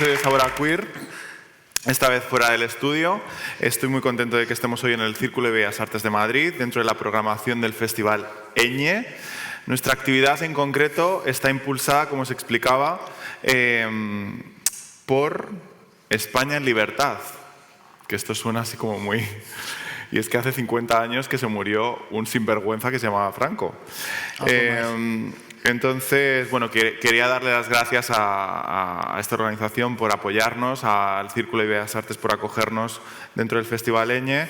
episodio de Sabor a Queer, esta vez fuera del estudio. Estoy muy contento de que estemos hoy en el Círculo de Bellas Artes de Madrid, dentro de la programación del Festival Eñe. Nuestra actividad en concreto está impulsada, como os explicaba, por España en Libertad, que esto suena así como muy... Y es que hace 50 años que se murió un sinvergüenza que se llamaba Franco. Entonces, bueno, quería darle las gracias a esta organización por apoyarnos, al Círculo de Bellas Artes por acogernos dentro del Festival Eñe.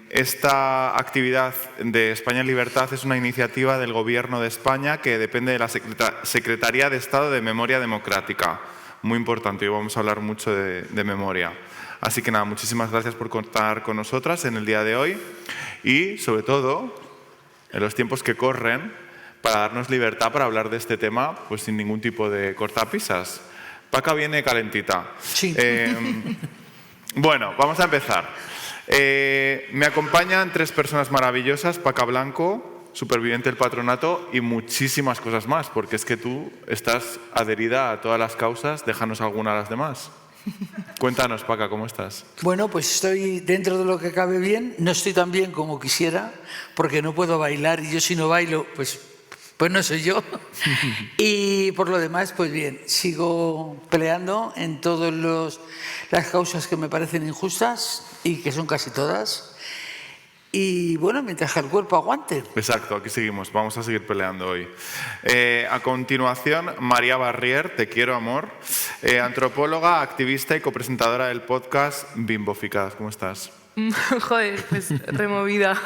Esta actividad de España en Libertad es una iniciativa del Gobierno de España que depende de la Secretaría de Estado de Memoria Democrática. Muy importante, hoy vamos a hablar mucho de memoria. Así que nada, muchísimas gracias por contar con nosotras en el día de hoy y, sobre todo, en los tiempos que corren, para darnos libertad para hablar de este tema pues sin ningún tipo de cortapisas. Paca viene calentita. Sí. Bueno, vamos a empezar. Me acompañan tres personas maravillosas: Paca Blanco, superviviente del patronato, y muchísimas cosas más, porque es que tú estás adherida a todas las causas. Déjanos alguna a las demás. Cuéntanos, Paca, ¿cómo estás? Bueno, pues estoy dentro de lo que cabe bien. No estoy tan bien como quisiera, porque no puedo bailar, y yo si no bailo, pues no soy yo. Y por lo demás, pues bien, sigo peleando en todas las causas que me parecen injustas, y que son casi todas. Y bueno, mientras que el cuerpo aguante. Exacto, aquí seguimos, vamos a seguir peleando hoy. A continuación, María Barrier, Te quiero, amor, antropóloga, activista y copresentadora del podcast Bimboficadas. ¿Cómo estás? Joder, pues removida.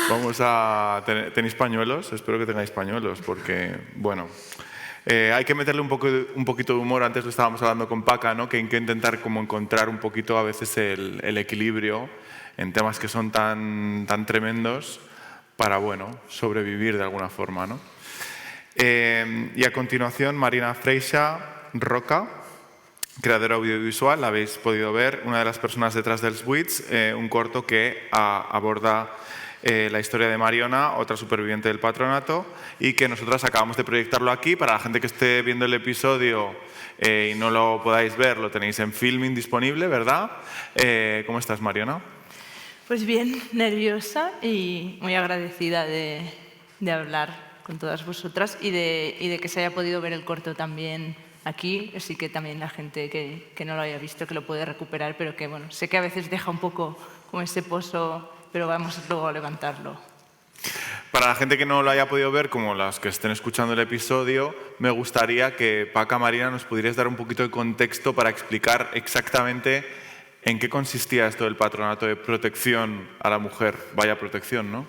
Vamos a... ¿Tenéis pañuelos? Espero que tengáis pañuelos, porque, bueno... hay que meterle un poquito de humor. Antes lo estábamos hablando con Paca, ¿no? Que hay que intentar como encontrar un poquito a veces el equilibrio en temas que son tan tremendos para, bueno, sobrevivir de alguna forma, ¿no? Y a continuación, Marina Freixa Roca, creadora audiovisual, la habéis podido ver, una de las personas detrás del Switch, un corto que aborda la historia de Mariona, otra superviviente del patronato, y que nosotras acabamos de proyectarlo aquí. Para la gente que esté viendo el episodio y no lo podáis ver, lo tenéis en Filming disponible, ¿verdad? ¿Cómo estás, Mariona? Pues bien, nerviosa y muy agradecida de hablar con todas vosotras y de que se haya podido ver el corto también aquí, así que también la gente que no lo haya visto, que lo puede recuperar, pero que bueno, sé que a veces deja un poco como ese pozo, pero vamos luego a levantarlo. Para la gente que no lo haya podido ver, como las que estén escuchando el episodio, me gustaría que, Paca, Marina, nos pudierais dar un poquito de contexto para explicar exactamente en qué consistía esto del patronato de protección a la mujer. Vaya protección, ¿no?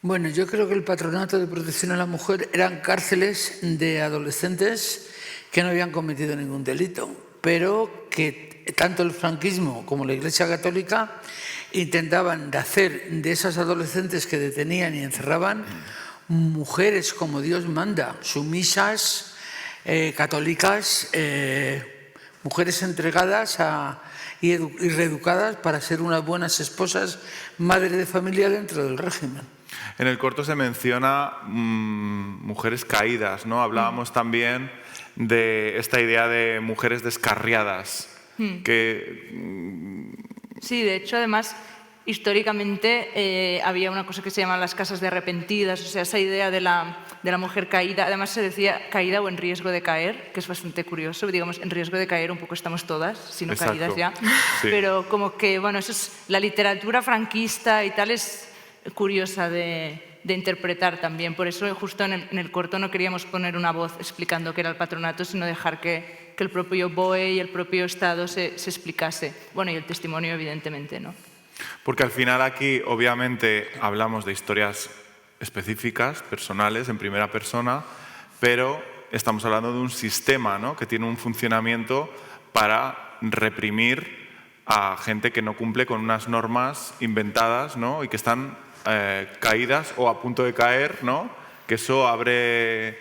Bueno, yo creo que el patronato de protección a la mujer eran cárceles de adolescentes que no habían cometido ningún delito, pero que tanto el franquismo como la Iglesia Católica intentaban de hacer de esas adolescentes que detenían y encerraban mujeres como Dios manda, sumisas, católicas, mujeres entregadas y reeducadas para ser unas buenas esposas, madres de familia dentro del régimen. En el corto se menciona mujeres caídas, ¿no? Hablábamos también de esta idea de mujeres descarriadas. Sí, de hecho, además, históricamente había una cosa que se llama las casas de arrepentidas, o sea, esa idea de la mujer caída. Además se decía caída o en riesgo de caer, que es bastante curioso. Digamos, en riesgo de caer un poco estamos todas, si no caídas ya. Sí. Pero como que, bueno, eso es la literatura franquista y tal, es curiosa de interpretar también. Por eso justo en el corto no queríamos poner una voz explicando qué era el patronato, sino dejar que el propio BOE y el propio Estado se explicase. Bueno, y el testimonio, evidentemente, ¿no? Porque al final aquí, obviamente, hablamos de historias específicas, personales, en primera persona, pero estamos hablando de un sistema, ¿no? Que tiene un funcionamiento para reprimir a gente que no cumple con unas normas inventadas, ¿no? Y que están caídas o a punto de caer, ¿no? Que eso abre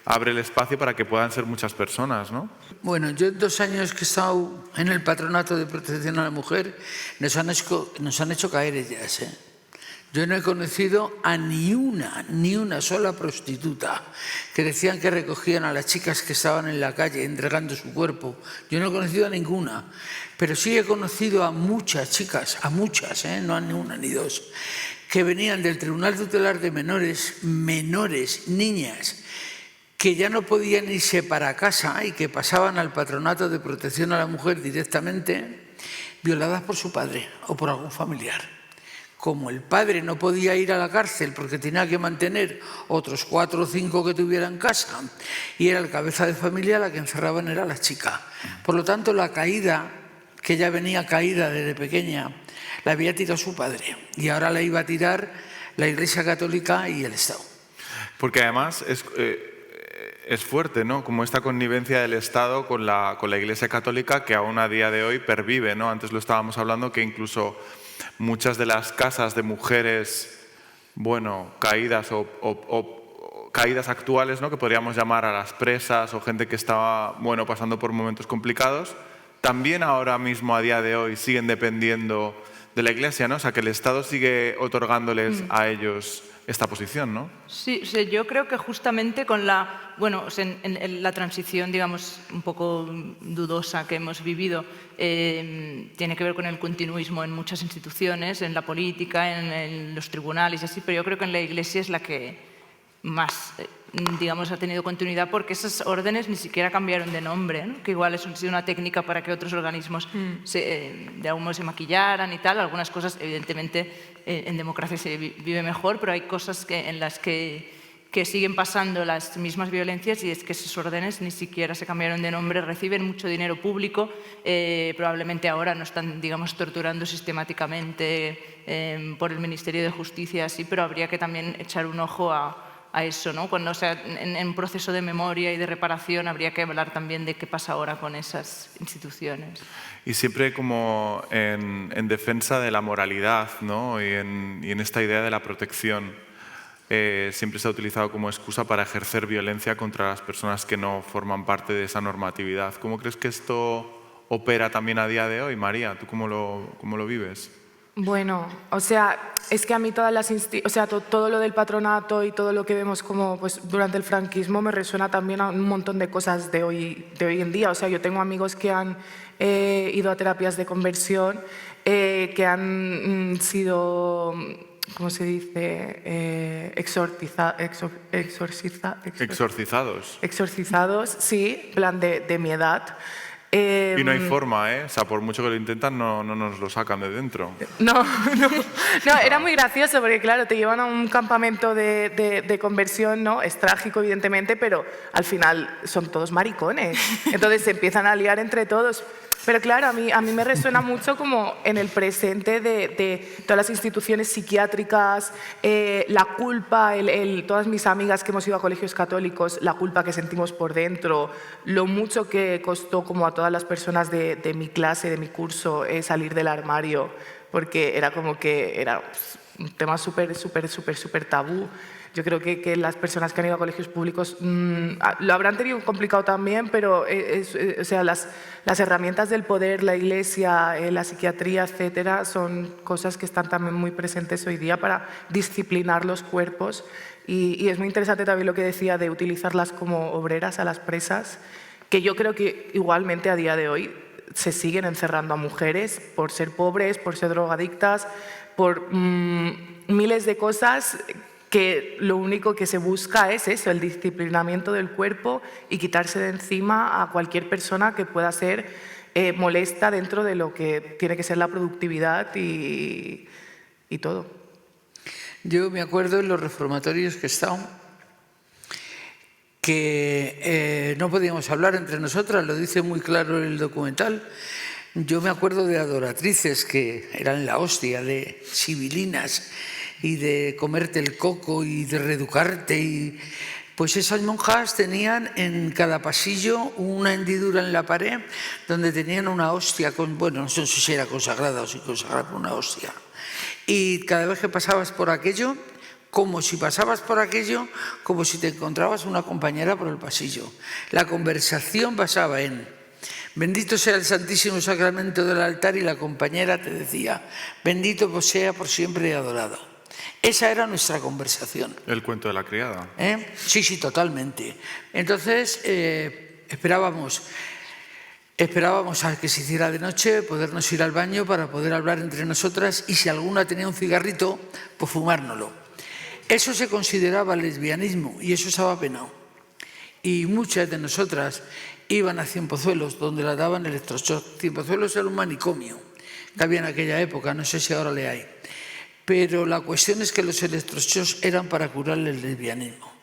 el espacio para que puedan ser muchas personas, ¿no? Bueno, yo 2 años que he estado en el patronato de protección a la mujer, nos han hecho caer ellas, ¿eh? Yo no he conocido a ni una sola prostituta que decían que recogían a las chicas que estaban en la calle entregando su cuerpo. Yo no he conocido a ninguna, pero sí he conocido a muchas chicas, a muchas, no a ni una ni dos, que venían del Tribunal Tutelar de Menores, niñas, que ya no podían irse para casa y que pasaban al Patronato de Protección a la Mujer directamente, violadas por su padre o por algún familiar. Como el padre no podía ir a la cárcel porque tenía que mantener otros 4 o 5 que tuviera en casa y era el cabeza de familia, la que encerraban era la chica. Por lo tanto, la caída, que ya venía caída desde pequeña, la había tirado su padre y ahora la iba a tirar la Iglesia Católica y el Estado. Porque además es fuerte, ¿no? Como esta connivencia del Estado con la Iglesia Católica que aún a día de hoy pervive, ¿no? Antes lo estábamos hablando que incluso muchas de las casas de mujeres, bueno, caídas o caídas actuales, ¿no? Que podríamos llamar a las presas o gente que estaba, bueno, pasando por momentos complicados, también ahora mismo a día de hoy siguen dependiendo de la Iglesia, ¿no? O sea, que el Estado sigue otorgándoles a ellos esta posición, ¿no? Sí, o sea, yo creo que justamente con la, bueno, o sea, en la transición, digamos, un poco dudosa que hemos vivido, tiene que ver con el continuismo en muchas instituciones, en la política, en los tribunales y así, pero yo creo que en la Iglesia es la que más, digamos, ha tenido continuidad porque esas órdenes ni siquiera cambiaron de nombre, ¿no? Que igual es una técnica para que otros organismos de algún modo se maquillaran y tal. Algunas cosas, evidentemente, en democracia se vive mejor, pero hay cosas en las que siguen pasando las mismas violencias y es que esas órdenes ni siquiera se cambiaron de nombre, reciben mucho dinero público, probablemente ahora no están, digamos, torturando sistemáticamente por el Ministerio de Justicia, así, pero habría que también echar un ojo a eso, ¿no? Cuando, o sea, en un proceso de memoria y de reparación habría que hablar también de qué pasa ahora con esas instituciones. Y siempre como en defensa de la moralidad, ¿no? y en esta idea de la protección. Siempre se ha utilizado como excusa para ejercer violencia contra las personas que no forman parte de esa normatividad. ¿Cómo crees que esto opera también a día de hoy, María? ¿Tú cómo lo vives? Bueno, o sea, es que a mí todas todo lo del patronato y todo lo que vemos como pues, durante el franquismo me resuena también a un montón de cosas de hoy en día. O sea, yo tengo amigos que han ido a terapias de conversión, que han sido, ¿cómo se dice? Exorcizados, sí, en plan de mi edad. Y no hay forma, ¿eh? O sea, por mucho que lo intentan, no nos lo sacan de dentro. No, era muy gracioso porque, claro, te llevan a un campamento de conversión, ¿no? Es trágico, evidentemente, pero al final son todos maricones. Entonces se empiezan a liar entre todos. Pero claro, a mí me resuena mucho como en el presente de todas las instituciones psiquiátricas, la culpa, todas mis amigas que hemos ido a colegios católicos, la culpa que sentimos por dentro, lo mucho que costó como a todas las personas de mi clase, de mi curso, salir del armario, porque era como que era un tema súper tabú. Yo creo que las personas que han ido a colegios públicos lo habrán tenido complicado también, pero o sea, las herramientas del poder, la Iglesia, la psiquiatría, etcétera, son cosas que están también muy presentes hoy día para disciplinar los cuerpos. Y es muy interesante también lo que decía de utilizarlas como obreras a las presas, que yo creo que igualmente a día de hoy se siguen encerrando a mujeres por ser pobres, por ser drogadictas, por miles de cosas que lo único que se busca es eso, el disciplinamiento del cuerpo y quitarse de encima a cualquier persona que pueda ser molesta dentro de lo que tiene que ser la productividad y todo. Yo me acuerdo en los reformatorios que he estado que no podíamos hablar entre nosotras, lo dice muy claro el documental. Yo me acuerdo de adoratrices que eran la hostia, de sibilinas, y de comerte el coco y de reeducarte. Y pues esas monjas tenían en cada pasillo una hendidura en la pared donde tenían una hostia, bueno, no sé si era consagrada o si consagrada por una hostia. Y cada vez que pasabas por aquello, como si te encontrabas una compañera por el pasillo. La conversación basaba en: bendito sea el Santísimo Sacramento del altar, y la compañera te decía: bendito sea por siempre y adorado. Esa era nuestra conversación. El cuento de la criada. Sí, sí, totalmente. Entonces, esperábamos a que se hiciera de noche, podernos ir al baño para poder hablar entre nosotras y si alguna tenía un cigarrito, pues fumárnoslo. Eso se consideraba lesbianismo y eso estaba penado. Y muchas de nosotras iban a Cienpozuelos, donde la daban electroshock. Cienpozuelos era un manicomio que había en aquella época, no sé si ahora le hay. Pero la cuestión es que los electroshocks eran para curar el lesbianismo.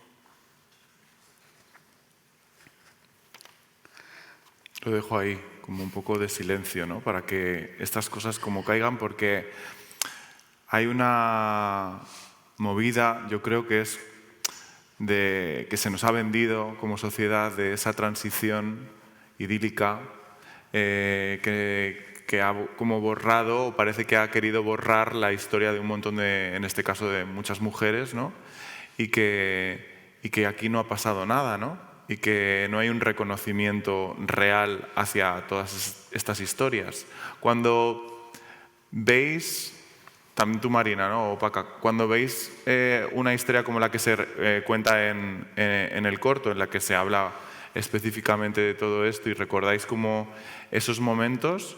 Lo dejo ahí, como un poco de silencio, ¿no? Para que estas cosas como caigan, porque hay una movida, yo creo que es que se nos ha vendido como sociedad de esa transición idílica que ha como borrado, o parece que ha querido borrar la historia de un montón de, en este caso de muchas mujeres, ¿no? Y que aquí no ha pasado nada, ¿no? Y que no hay un reconocimiento real hacia todas estas historias. Cuando veis, también tú Marina, ¿no? O Paca, cuando veis una historia como la que se cuenta en el corto, en la que se habla específicamente de todo esto y recordáis como esos momentos,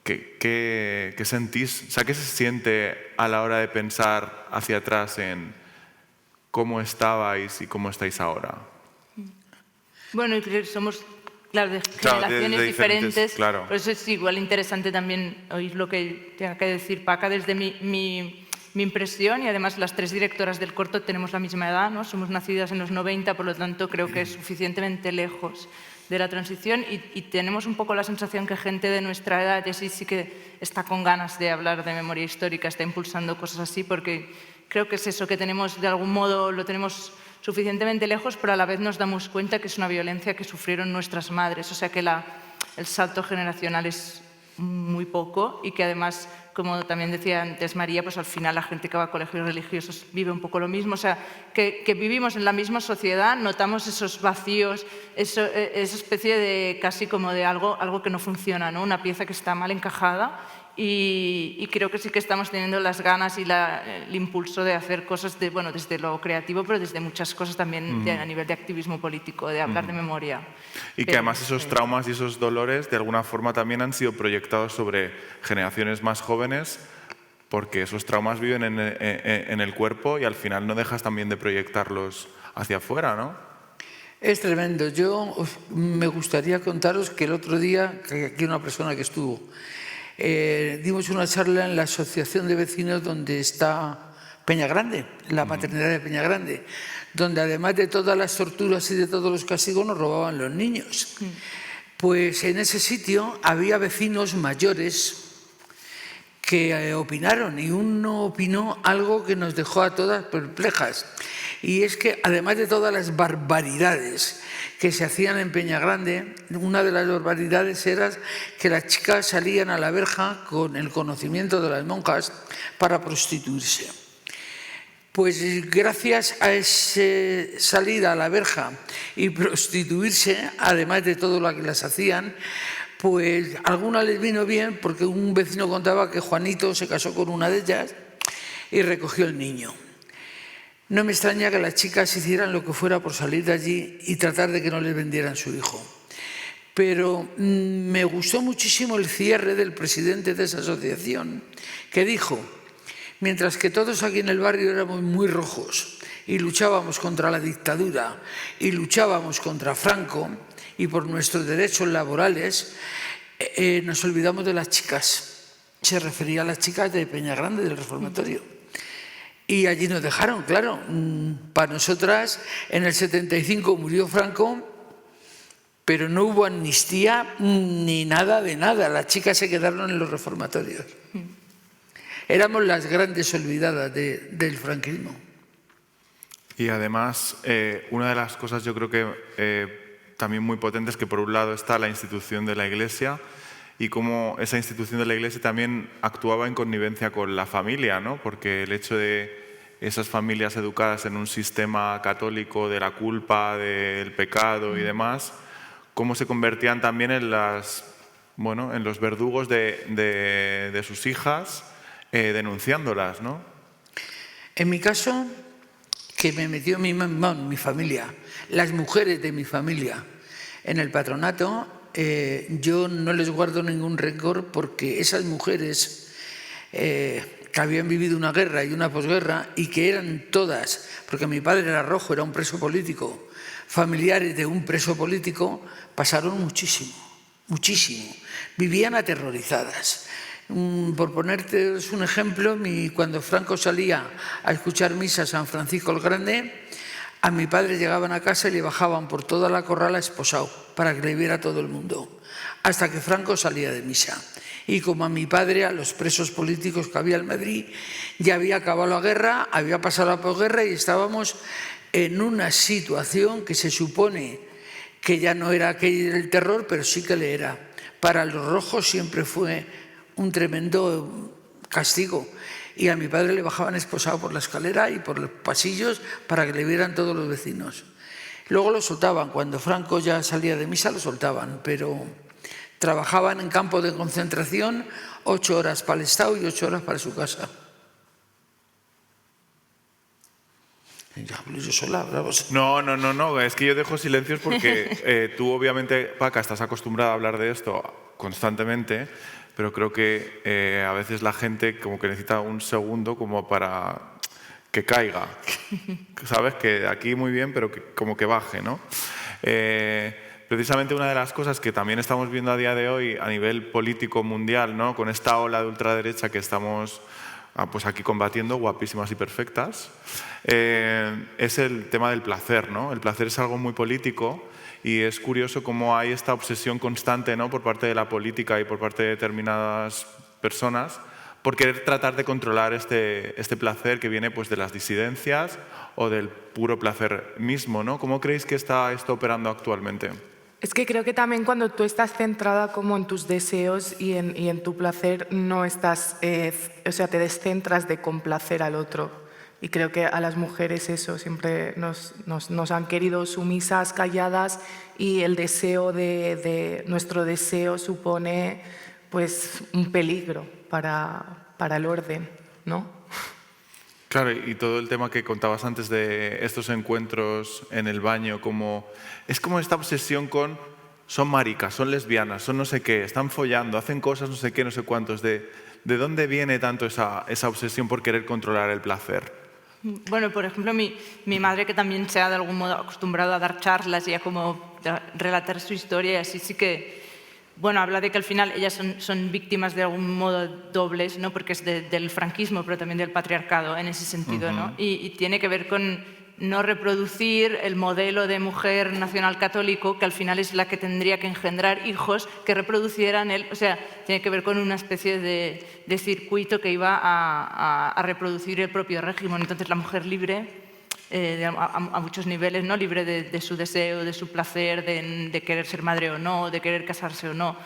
¿qué sentís? O sea, ¿qué se siente a la hora de pensar hacia atrás en cómo estabais y cómo estáis ahora? Bueno, y creo que somos, claro, de generaciones de diferentes, claro. Por eso es igual interesante también oír lo que tenga que decir Paca desde mi impresión, y además las tres directoras del corto tenemos la misma edad, ¿no? Somos nacidas en los 90, por lo tanto creo que es suficientemente lejos de la transición y tenemos un poco la sensación que gente de nuestra edad sí que está con ganas de hablar de memoria histórica, está impulsando cosas así, porque creo que es eso que tenemos, de algún modo lo tenemos suficientemente lejos, pero a la vez nos damos cuenta que es una violencia que sufrieron nuestras madres, o sea que el salto generacional es muy poco y que además, como también decía antes María, pues al final la gente que va a colegios religiosos vive un poco lo mismo, o sea, que vivimos en la misma sociedad, notamos esos vacíos, esa especie de casi como de algo que no funciona, ¿no? Una pieza que está mal encajada. Y creo que sí que estamos teniendo las ganas y el impulso de hacer cosas desde lo creativo, pero desde muchas cosas también a nivel de activismo político, de hablar de memoria. Y que además esos traumas y esos dolores de alguna forma también han sido proyectados sobre generaciones más jóvenes, porque esos traumas viven en el cuerpo y al final no dejas también de proyectarlos hacia afuera, ¿no? Es tremendo. Yo me gustaría contaros que el otro día, que aquí una persona que estuvo, dimos una charla en la asociación de vecinos donde está Peñagrande, la maternidad de Peñagrande, donde además de todas las torturas y de todos los castigos nos robaban los niños. Pues en ese sitio había vecinos mayores que opinaron y uno opinó algo que nos dejó a todas perplejas. Y es que además de todas las barbaridades que se hacían en Peñagrande, una de las barbaridades era que las chicas salían a la verja con el conocimiento de las monjas para prostituirse. Pues gracias a esa salida a la verja y prostituirse, además de todo lo que las hacían, pues a algunas les vino bien porque un vecino contaba que Juanito se casó con una de ellas y recogió el niño. No me extraña que las chicas hicieran lo que fuera por salir de allí y tratar de que no les vendieran su hijo. Pero me gustó muchísimo el cierre del presidente de esa asociación, que dijo: mientras que todos aquí en el barrio éramos muy rojos y luchábamos contra la dictadura y luchábamos contra Franco y por nuestros derechos laborales, nos olvidamos de las chicas. Se refería a las chicas de Peñagrande, del reformatorio. Y allí nos dejaron, claro. Para nosotras, en el 75 murió Franco, pero no hubo amnistía ni nada de nada. Las chicas se quedaron en los reformatorios. Éramos las grandes olvidadas del franquismo. Y además, una de las cosas yo creo que también muy potentes, que por un lado está la institución de la Iglesia y cómo esa institución de la Iglesia también actuaba en connivencia con la familia, ¿no? Porque el hecho de esas familias educadas en un sistema católico de la culpa, del pecado y demás, cómo se convertían también en los verdugos de sus hijas, denunciándolas, ¿no? En mi caso, que me metió mi familia, las mujeres de mi familia en el patronato, yo no les guardo ningún rencor porque esas mujeres que habían vivido una guerra y una posguerra y que eran todas, porque mi padre era rojo, era un preso político, familiares de un preso político, pasaron muchísimo, muchísimo. Vivían aterrorizadas. Por ponerte un ejemplo, cuando Franco salía a escuchar misa a San Francisco el Grande, a mi padre llegaban a casa y le bajaban por toda la corrala esposado para que le viera todo el mundo, hasta que Franco salía de misa. Y como a mi padre, a los presos políticos que había en Madrid, ya había acabado la guerra, había pasado la posguerra y estábamos en una situación que se supone que ya no era aquel el terror, pero sí que le era. Para los rojos siempre fue un tremendo castigo. Y a mi padre le bajaban esposado por la escalera y por los pasillos para que le vieran todos los vecinos. Luego lo soltaban, cuando Franco ya salía de misa lo soltaban, pero trabajaban en campo de concentración 8 horas para el Estado y 8 horas para su casa. Ya hablo yo sola, bravo. No, es que yo dejo silencios porque tú obviamente, Paca, estás acostumbrada a hablar de esto constantemente, pero creo que a veces la gente como que necesita un segundo como para que caiga, ¿sabes? Que aquí muy bien, pero que como que baje, ¿no? Precisamente una de las cosas que también estamos viendo a día de hoy a nivel político mundial, ¿no? Con esta ola de ultraderecha que estamos pues aquí combatiendo, guapísimas y perfectas, es el tema del placer, ¿no? El placer es algo muy político y es curioso cómo hay esta obsesión constante, ¿no? Por parte de la política y por parte de determinadas personas por querer tratar de controlar este placer que viene pues, de las disidencias o del puro placer mismo, ¿no? ¿Cómo creéis que está esto operando actualmente? Es que creo que también cuando tú estás centrada como en tus deseos y en tu placer, no estás, o sea, te descentras de complacer al otro. Y creo que a las mujeres eso, siempre nos han querido sumisas, calladas, y el deseo nuestro deseo supone pues un peligro para el orden, ¿no? Claro, y todo el tema que contabas antes de estos encuentros en el baño, es como esta obsesión con son maricas, son lesbianas, son no sé qué, están follando, hacen cosas no sé qué, no sé cuántos. ¿De dónde viene tanto esa obsesión por querer controlar el placer? Bueno, por ejemplo, mi madre, que también se ha de algún modo acostumbrado a dar charlas y a como relatar su historia, y así sí que, bueno, habla de que al final ellas son víctimas de algún modo dobles, ¿no? Porque es del franquismo, pero también del patriarcado en ese sentido, ¿no? Y tiene que ver con no reproducir el modelo de mujer nacional católico, que al final es la que tendría que engendrar hijos que reproducieran o sea, tiene que ver con una especie de circuito que iba a reproducir el propio régimen. Entonces la mujer libre, a muchos niveles, ¿no? Libre de su deseo, de su placer, de querer ser madre o no, de querer casarse o no,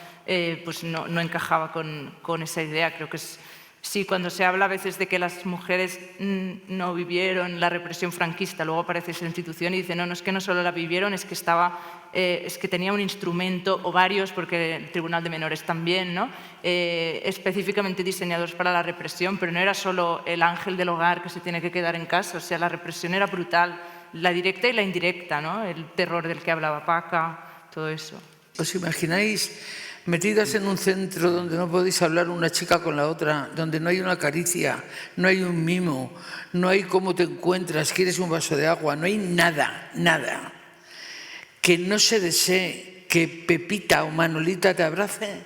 pues no encajaba con esa idea. Creo que sí, cuando se habla a veces de que las mujeres no vivieron la represión franquista, luego aparece esa institución y dice no es que no solo la vivieron, es que tenía un instrumento o varios, porque el Tribunal de Menores también, ¿no? Específicamente diseñados para la represión, pero no era solo el ángel del hogar que se tiene que quedar en casa, o sea, la represión era brutal, la directa y la indirecta, ¿no? El terror del que hablaba Paca, todo eso. ¿Os imagináis metidas en un centro donde no podéis hablar una chica con la otra, donde no hay una caricia, no hay un mimo, no hay cómo te encuentras, quieres un vaso de agua, no hay nada, nada? Que no se desee que Pepita o Manolita te abrace.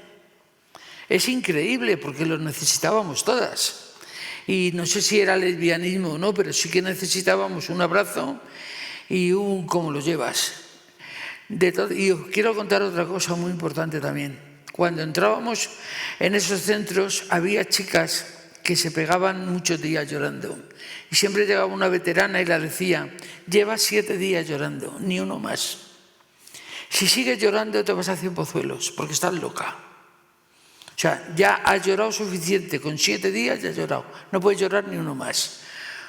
Es increíble porque lo necesitábamos todas. Y no sé si era lesbianismo o no, pero sí que necesitábamos un abrazo y un ¿cómo lo llevas? Y os quiero contar otra cosa muy importante también. Cuando entrábamos en esos centros había chicas que se pegaban muchos días llorando. Y siempre llegaba una veterana y la decía, llevas 7 días llorando, ni uno más. Si sigues llorando te vas a hacer pozuelos, porque estás loca. O sea, ya has llorado suficiente, con 7 días ya has llorado, no puedes llorar ni uno más.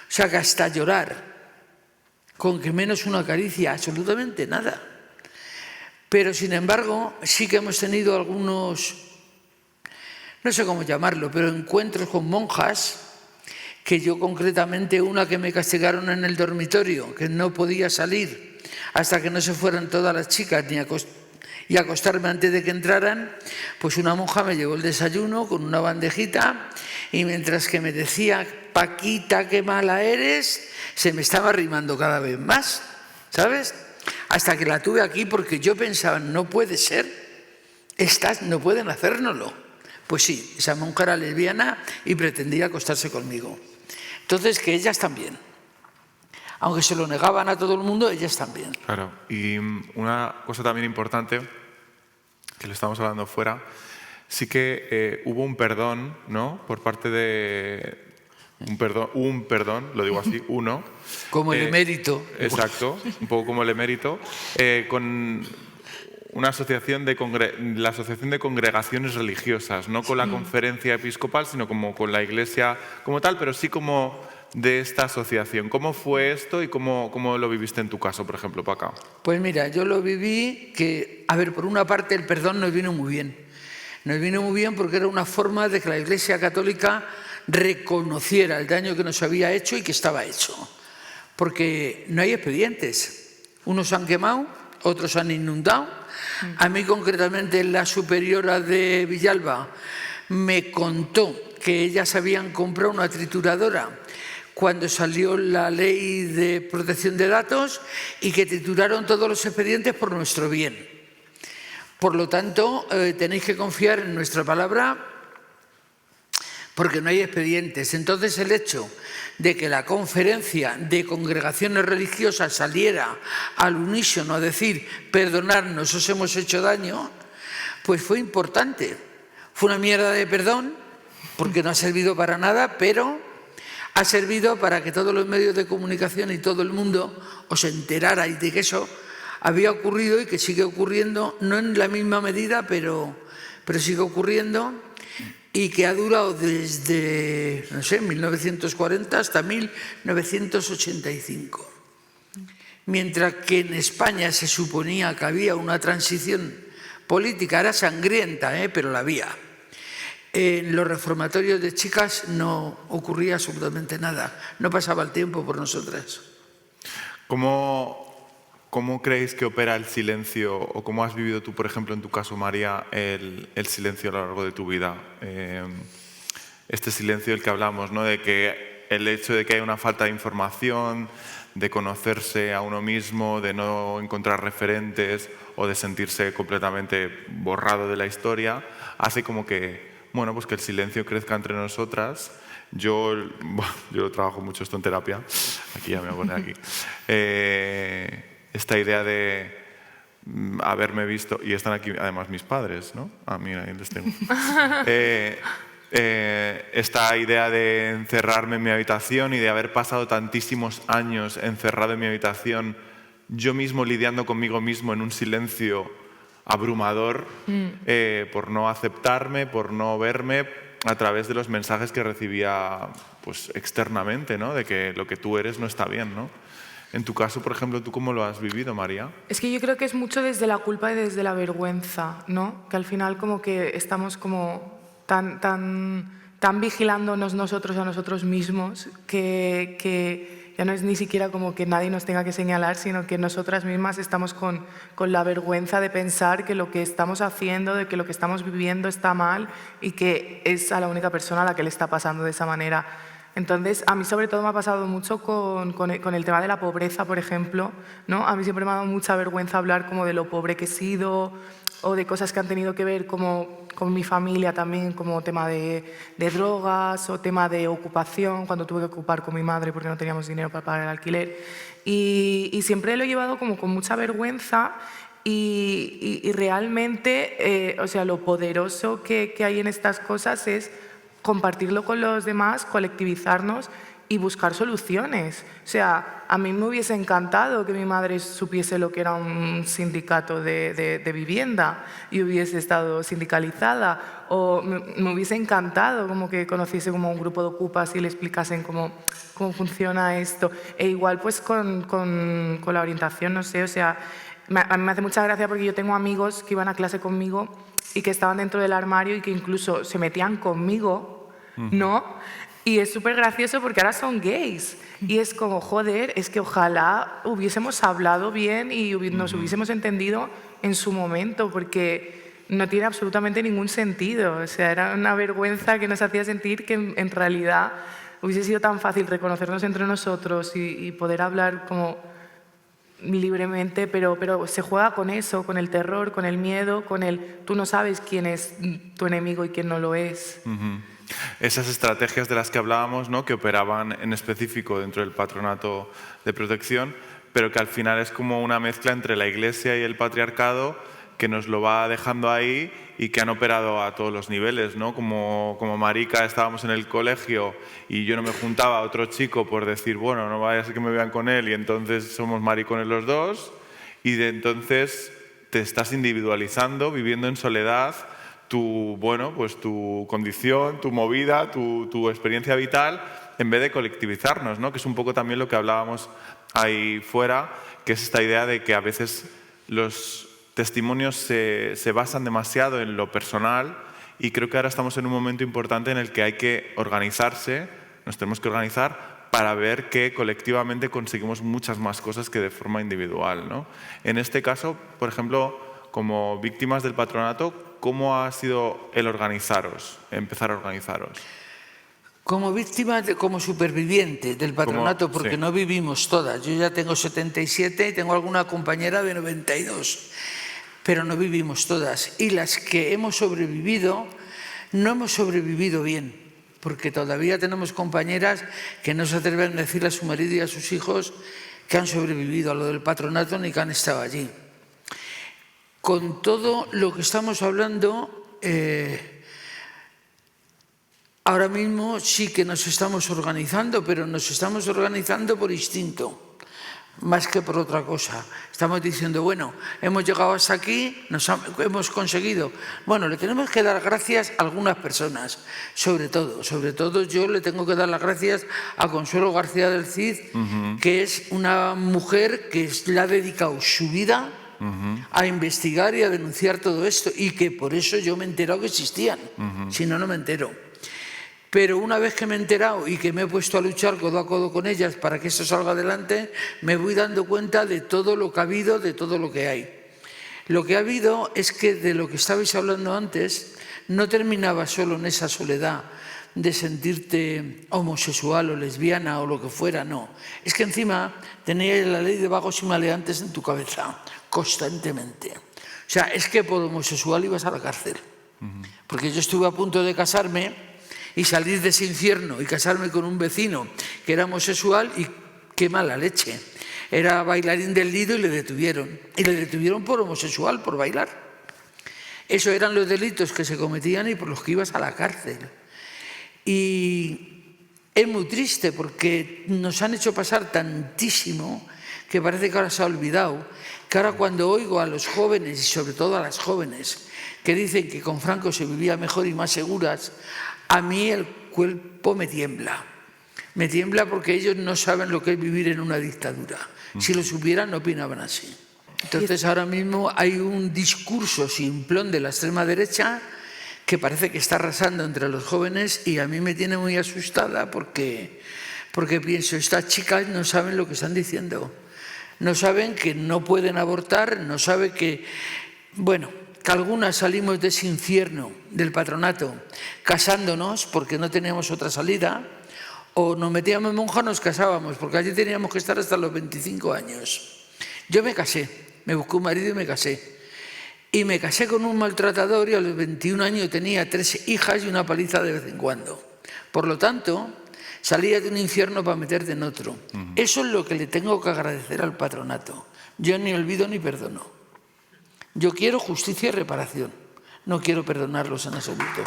O sea, que hasta llorar, con que menos una caricia, absolutamente nada. Pero, sin embargo, sí que hemos tenido algunos, no sé cómo llamarlo, pero encuentros con monjas que yo concretamente una que me castigaron en el dormitorio, que no podía salir hasta que no se fueran todas las chicas y acostarme antes de que entraran, pues una monja me llevó el desayuno con una bandejita y mientras que me decía, Paquita, qué mala eres, se me estaba arrimando cada vez más, ¿sabes? Hasta que la tuve aquí porque yo pensaba, no puede ser, estas no pueden hacérnoslo. Pues sí, esa monja era lesbiana y pretendía acostarse conmigo. Entonces, que ellas también. Aunque se lo negaban a todo el mundo, ellas también. Claro, y una cosa también importante, que lo estamos hablando fuera, sí que hubo un perdón, ¿no? Por parte de... Un perdón, lo digo así, uno. Como el emérito. Exacto, un poco como el emérito, con una asociación la Asociación de Congregaciones Religiosas, no con la Conferencia Episcopal, sino como con la Iglesia como tal, pero sí como de esta asociación. ¿Cómo fue esto y cómo lo viviste en tu caso, por ejemplo, Paca? Pues mira, yo lo viví que, a ver, por una parte el perdón nos vino muy bien. Nos vino muy bien porque era una forma de que la Iglesia Católica reconociera el daño que nos había hecho y que estaba hecho. Porque no hay expedientes. Unos han quemado, otros han inundado. A mí concretamente la superiora de Villalba me contó que ellas habían comprado una trituradora cuando salió la ley de protección de datos y que trituraron todos los expedientes por nuestro bien. Por lo tanto, tenéis que confiar en nuestra palabra porque no hay expedientes. Entonces, el hecho de que la conferencia de congregaciones religiosas saliera al unísono a decir perdonadnos, os hemos hecho daño, pues fue importante. Fue una mierda de perdón porque no ha servido para nada, pero ha servido para que todos los medios de comunicación y todo el mundo os enterara de que eso había ocurrido y que sigue ocurriendo, no en la misma medida, pero sigue ocurriendo y que ha durado desde, no sé, 1940 hasta 1985. Mientras que en España se suponía que había una transición política, era sangrienta, pero la había. En los reformatorios de chicas no ocurría absolutamente nada, no pasaba el tiempo por nosotras. ¿Cómo creéis que opera el silencio o cómo has vivido tú, por ejemplo, en tu caso, María, el silencio a lo largo de tu vida? Este silencio del que hablamos, ¿no? De que el hecho de que haya una falta de información, de conocerse a uno mismo, de no encontrar referentes o de sentirse completamente borrado de la historia, hace como que, bueno, pues que el silencio crezca entre nosotras. Yo trabajo mucho esto en terapia, aquí ya me voy a poner aquí. Esta idea de haberme visto, y están aquí además mis padres, ¿no? Mira, ahí les tengo. Esta idea de encerrarme en mi habitación y de haber pasado tantísimos años encerrado en mi habitación, yo mismo lidiando conmigo mismo en un silencio abrumador, por no aceptarme, por no verme, a través de los mensajes que recibía pues, externamente, ¿no? De que lo que tú eres no está bien, ¿no? En tu caso, por ejemplo, ¿tú cómo lo has vivido, María? Es que yo creo que es mucho desde la culpa y desde la vergüenza, ¿no? Que al final como que estamos como tan vigilándonos nosotros a nosotros mismos que ya no es ni siquiera como que nadie nos tenga que señalar, sino que nosotras mismas estamos con la vergüenza de pensar que lo que estamos haciendo, de que lo que estamos viviendo está mal y que es a la única persona a la que le está pasando de esa manera. Entonces, a mí sobre todo me ha pasado mucho con el tema de la pobreza, por ejemplo, ¿no? A mí siempre me ha dado mucha vergüenza hablar como de lo pobre que he sido o de cosas que han tenido que ver como con mi familia también, como tema de drogas o tema de ocupación, cuando tuve que ocupar con mi madre porque no teníamos dinero para pagar el alquiler. Y siempre lo he llevado como con mucha vergüenza y realmente, o sea, lo poderoso que hay en estas cosas es compartirlo con los demás, colectivizarnos y buscar soluciones. O sea, a mí me hubiese encantado que mi madre supiese lo que era un sindicato de vivienda y hubiese estado sindicalizada, o me hubiese encantado como que conociese como un grupo de ocupas y le explicasen cómo funciona esto. E igual pues con la orientación, no sé, o sea, a mí me hace mucha gracia porque yo tengo amigos que iban a clase conmigo y que estaban dentro del armario y que incluso se metían conmigo, ¿no? Y es súper gracioso porque ahora son gays. Y es como, joder, es que ojalá hubiésemos hablado bien y nos hubiésemos entendido en su momento, porque no tiene absolutamente ningún sentido. O sea, era una vergüenza que nos hacía sentir que en realidad hubiese sido tan fácil reconocernos entre nosotros y poder hablar como libremente, pero se juega con eso, con el terror, con el miedo, con el tú no sabes quién es tu enemigo y quién no lo es. Esas estrategias de las que hablábamos, ¿no? Que operaban en específico dentro del patronato de protección, pero que al final es como una mezcla entre la Iglesia y el patriarcado que nos lo va dejando ahí y que han operado a todos los niveles, ¿no? Como marica estábamos en el colegio y yo no me juntaba a otro chico por decir, bueno, no vaya a ser que me vean con él y entonces somos maricones los dos, y de entonces te estás individualizando, viviendo en soledad tu condición, tu movida, tu experiencia vital, en vez de colectivizarnos, ¿no? Que es un poco también lo que hablábamos ahí fuera, que es esta idea de que a veces los testimonios se basan demasiado en lo personal, y creo que ahora estamos en un momento importante en el que hay que organizarse, nos tenemos que organizar para ver que colectivamente conseguimos muchas más cosas que de forma individual, ¿no? En este caso, por ejemplo, como víctimas del patronato, ¿cómo ha sido el organizaros, empezar a organizaros? Como víctima, como superviviente del patronato, porque no vivimos todas. Yo ya tengo 77 y tengo alguna compañera de 92, pero no vivimos todas. Y las que hemos sobrevivido, no hemos sobrevivido bien, porque todavía tenemos compañeras que no se atreven a decirle a su marido y a sus hijos que han sobrevivido a lo del patronato ni que han estado allí. Con todo lo que estamos hablando, ahora mismo sí que nos estamos organizando, pero nos estamos organizando por instinto, más que por otra cosa. Estamos diciendo, bueno, hemos llegado hasta aquí, hemos conseguido. Bueno, le tenemos que dar gracias a algunas personas, sobre todo yo le tengo que dar las gracias a Consuelo García del Cid, que es una mujer que le ha dedicado su vida a investigar y a denunciar todo esto, y que por eso yo me he enterado que existían, si no, no me entero. Pero una vez que me he enterado y que me he puesto a luchar codo a codo con ellas para que esto salga adelante, me voy dando cuenta de todo lo que ha habido, de todo lo que hay. Lo que ha habido es que, de lo que estabais hablando antes, no terminaba solo en esa soledad de sentirte homosexual o lesbiana o lo que fuera, no. Es que encima tenías la ley de vagos y maleantes en tu cabeza, constantemente. O sea, es que por homosexual ibas a la cárcel. Porque yo estuve a punto de casarme y salir de ese infierno y casarme con un vecino que era homosexual, y qué mala leche. Era bailarín del Lido y le detuvieron. Y le detuvieron por homosexual, por bailar. Esos eran los delitos que se cometían y por los que ibas a la cárcel. Y es muy triste porque nos han hecho pasar tantísimo que parece que ahora se ha olvidado, que ahora cuando oigo a los jóvenes, y sobre todo a las jóvenes, que dicen que con Franco se vivía mejor y más seguras, a mí el cuerpo me tiembla. Me tiembla porque ellos no saben lo que es vivir en una dictadura. Si lo supieran, no opinaban así. Entonces ahora mismo hay un discurso simplón de la extrema derecha que parece que está arrasando entre los jóvenes, y a mí me tiene muy asustada porque pienso, estas chicas no saben lo que están diciendo. No saben que no pueden abortar, no saben que, bueno, que algunas salimos de ese infierno del patronato casándonos porque no teníamos otra salida, o nos metíamos en monja o nos casábamos, porque allí teníamos que estar hasta los 25 años. Yo me casé, me busqué un marido y me casé. Y me casé con un maltratador, y a los 21 años tenía 3 hijas y una paliza de vez en cuando. Por lo tanto, salía de un infierno para meterte en otro. Eso es lo que le tengo que agradecer al patronato. Yo ni olvido ni perdono. Yo quiero justicia y reparación. No quiero perdonarlos en absoluto.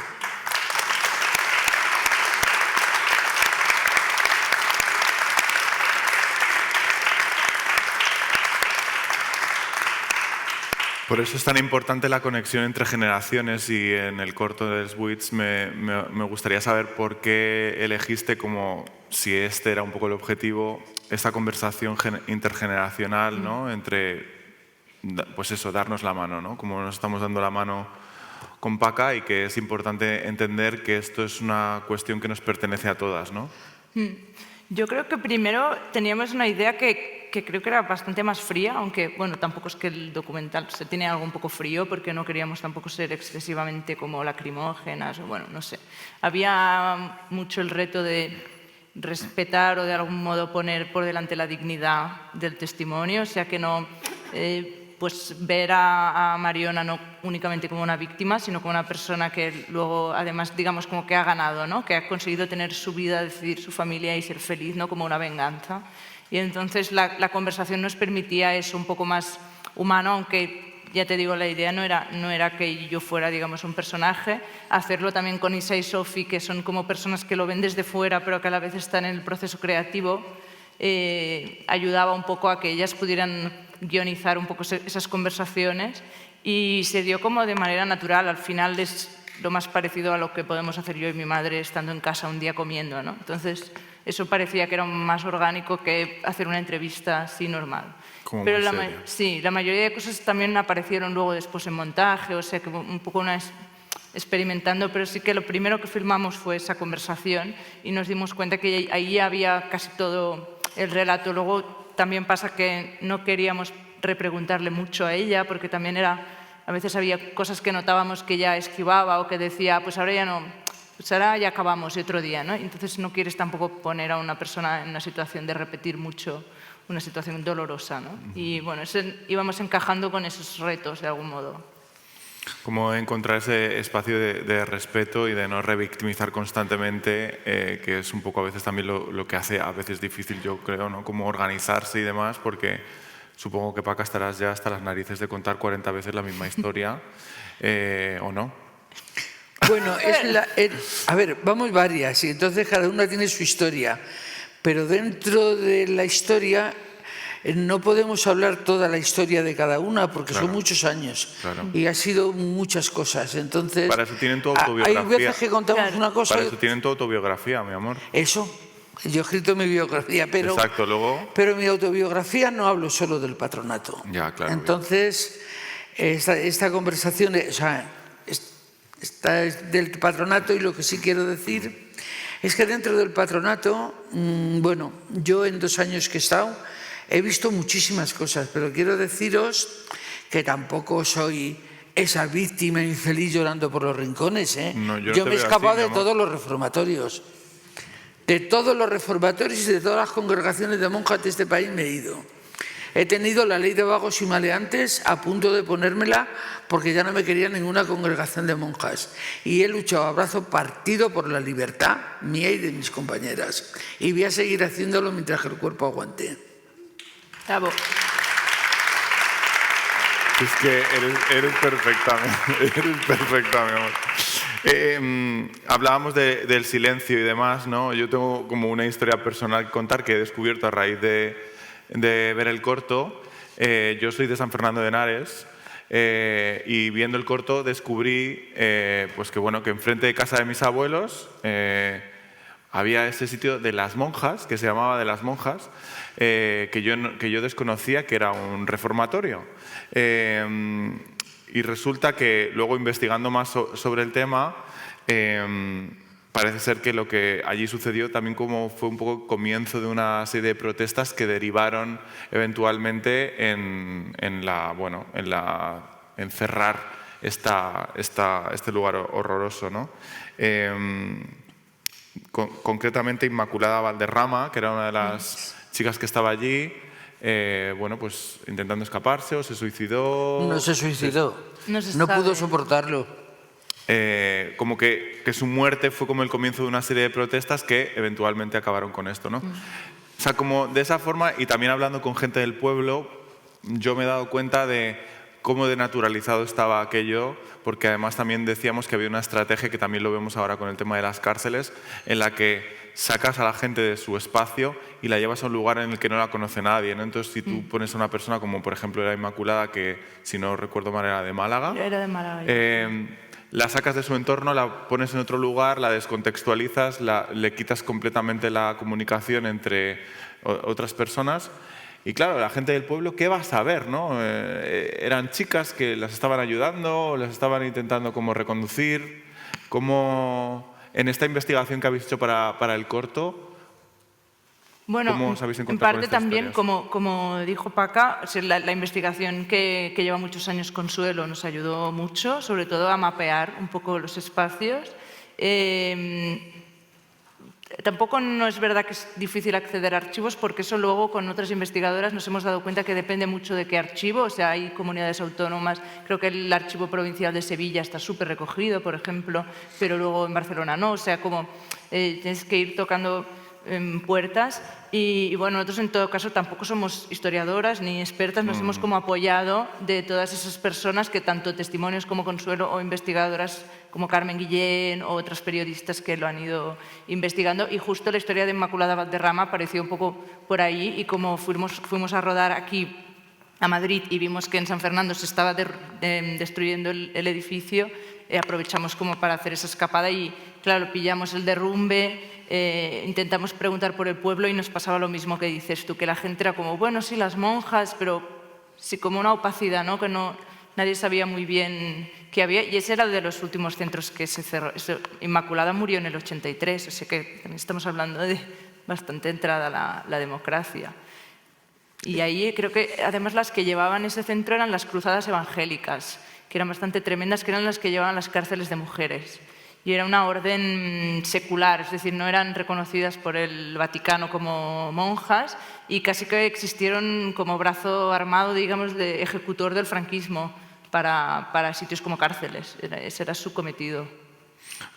Por eso es tan importante la conexión entre generaciones, y en el corto de Switch me gustaría saber por qué elegiste, como si este era un poco el objetivo, esta conversación intergeneracional, ¿no? Entre, pues eso, darnos la mano, ¿no? Como nos estamos dando la mano con Paca y que es importante entender que esto es una cuestión que nos pertenece a todas, ¿no? Yo creo que primero teníamos una idea que creo que era bastante más fría, aunque bueno, tampoco es que el documental se tiene algo un poco frío porque no queríamos tampoco ser excesivamente como lacrimógenas o bueno, no sé. Había mucho el reto de respetar o de algún modo poner por delante la dignidad del testimonio, o sea que no pues ver a Mariona no únicamente como una víctima, sino como una persona que luego, además, digamos, como que ha ganado, ¿no? Que ha conseguido tener su vida, decidir su familia y ser feliz, ¿no? Como una venganza. Y entonces la conversación nos permitía eso un poco más humano, aunque, ya te digo, la idea no era que yo fuera, digamos, un personaje. Hacerlo también con Isa y Sofi, que son como personas que lo ven desde fuera, pero que a la vez están en el proceso creativo, ayudaba un poco a que ellas pudieran guionizar un poco esas conversaciones y se dio como de manera natural. Al final es lo más parecido a lo que podemos hacer yo y mi madre estando en casa un día comiendo, ¿no? Entonces, eso parecía que era más orgánico que hacer una entrevista así normal. Como pero sí, la mayoría de cosas también aparecieron luego después en montaje, o sea que un poco experimentando, pero sí que lo primero que filmamos fue esa conversación y nos dimos cuenta que ahí había casi todo el relato. Luego también pasa que no queríamos repreguntarle mucho a ella porque también a veces había cosas que notábamos que ella esquivaba o que decía, pues ahora ya no, pues ahora ya acabamos y otro día, ¿no? Entonces no quieres tampoco poner a una persona en una situación de repetir mucho una situación dolorosa, ¿no? Y bueno, íbamos encajando con esos retos de algún modo. Como encontrar ese espacio de respeto y de no revictimizar constantemente, que es un poco a veces también lo que hace a veces difícil, yo creo, ¿no? Como organizarse y demás, porque supongo que Paca estarás ya hasta las narices de contar 40 veces la misma historia, ¿o no? Bueno, a ver, vamos varias y entonces cada una tiene su historia, pero dentro de la historia no podemos hablar toda la historia de cada una porque son muchos años y ha sido muchas cosas. Entonces, para eso tienen tu autobiografía. Hay veces que contamos una cosa. Para eso tienen tu autobiografía, mi amor. Eso, yo he escrito mi biografía, pero, exacto, luego... pero en mi autobiografía no hablo solo del patronato. Ya, claro. Entonces, esta conversación, o sea, esta es del patronato y lo que sí quiero decir es que dentro del patronato, bueno, yo en 2 años que he estado, he visto muchísimas cosas, pero quiero deciros que tampoco soy esa víctima infeliz llorando por los rincones. No, yo me he escapado de todos los reformatorios. De todos los reformatorios y de todas las congregaciones de monjas de este país me he ido. He tenido la ley de vagos y maleantes a punto de ponérmela porque ya no me quería ninguna congregación de monjas. Y he luchado a brazo partido por la libertad mía y de mis compañeras. Y voy a seguir haciéndolo mientras que el cuerpo aguante. Bravo. Es que eres perfecta, mi amor. Hablábamos del silencio y demás, ¿no? Yo tengo como una historia personal que contar que he descubierto a raíz de ver el corto. Yo soy de San Fernando de Henares y viendo el corto descubrí pues que enfrente de casa de mis abuelos había ese sitio de las monjas, que se llamaba de las monjas, que yo desconocía que era un reformatorio. Y resulta que luego investigando más sobre el tema, parece ser que lo que allí sucedió también como fue un poco comienzo de una serie de protestas que derivaron eventualmente en cerrar este lugar horroroso, ¿no? Concretamente Inmaculada Valderrama, que era una de las chicas que estaba allí, pues intentando escaparse o se suicidó. No se suicidó, no pudo soportarlo. Como que su muerte fue como el comienzo de una serie de protestas que eventualmente acabaron con esto, ¿no? O sea, como de esa forma, y también hablando con gente del pueblo, yo me he dado cuenta de cómo denaturalizado estaba aquello, porque además también decíamos que había una estrategia, que también lo vemos ahora con el tema de las cárceles, en la que sacas a la gente de su espacio y la llevas a un lugar en el que no la conoce nadie, ¿no? Entonces, si tú pones a una persona como, por ejemplo, era Inmaculada, que si no recuerdo mal era de Málaga, Era de Málaga. la sacas de su entorno, la pones en otro lugar, la descontextualizas, le quitas completamente la comunicación entre otras personas Y claro, la gente del pueblo, ¿qué va a saber, no? Eran chicas que las estaban ayudando, las estaban intentando como reconducir. ¿Cómo, en esta investigación que habéis hecho para el corto, Bueno, cómo os habéis en encontrado parte con estas también, historias? como dijo Paca, o sea, la investigación que lleva muchos años Consuelo nos ayudó mucho, sobre todo a mapear un poco los espacios. Tampoco no es verdad que es difícil acceder a archivos, porque eso luego con otras investigadoras nos hemos dado cuenta que depende mucho de qué archivo. O sea, hay comunidades autónomas, creo que el Archivo Provincial de Sevilla está súper recogido, por ejemplo, pero luego en Barcelona no. O sea, como tienes que ir tocando puertas. Y bueno, nosotros en todo caso tampoco somos historiadoras ni expertas, nos hemos como apoyado de todas esas personas que tanto testimonios como Consuelo o investigadoras como Carmen Guillén o otras periodistas que lo han ido investigando, y justo la historia de Inmaculada Valderrama apareció un poco por ahí, y como fuimos a rodar aquí a Madrid y vimos que en San Fernando se estaba destruyendo el edificio, aprovechamos como para hacer esa escapada y claro, pillamos el derrumbe. Intentamos preguntar por el pueblo y nos pasaba lo mismo que dices tú, que la gente era como, bueno, sí, las monjas, pero sí como una opacidad, ¿no? Que nadie sabía muy bien qué había, y ese era de los últimos centros que se cerró. Inmaculada murió en el 83, o sea que también estamos hablando de bastante entrada la democracia. Y ahí creo que además las que llevaban ese centro eran las cruzadas evangélicas, que eran bastante tremendas, que eran las que llevaban las cárceles de mujeres. Y era una orden secular, es decir, no eran reconocidas por el Vaticano como monjas, y casi que existieron como brazo armado, digamos, de ejecutor del franquismo para sitios como cárceles. Ese era su cometido.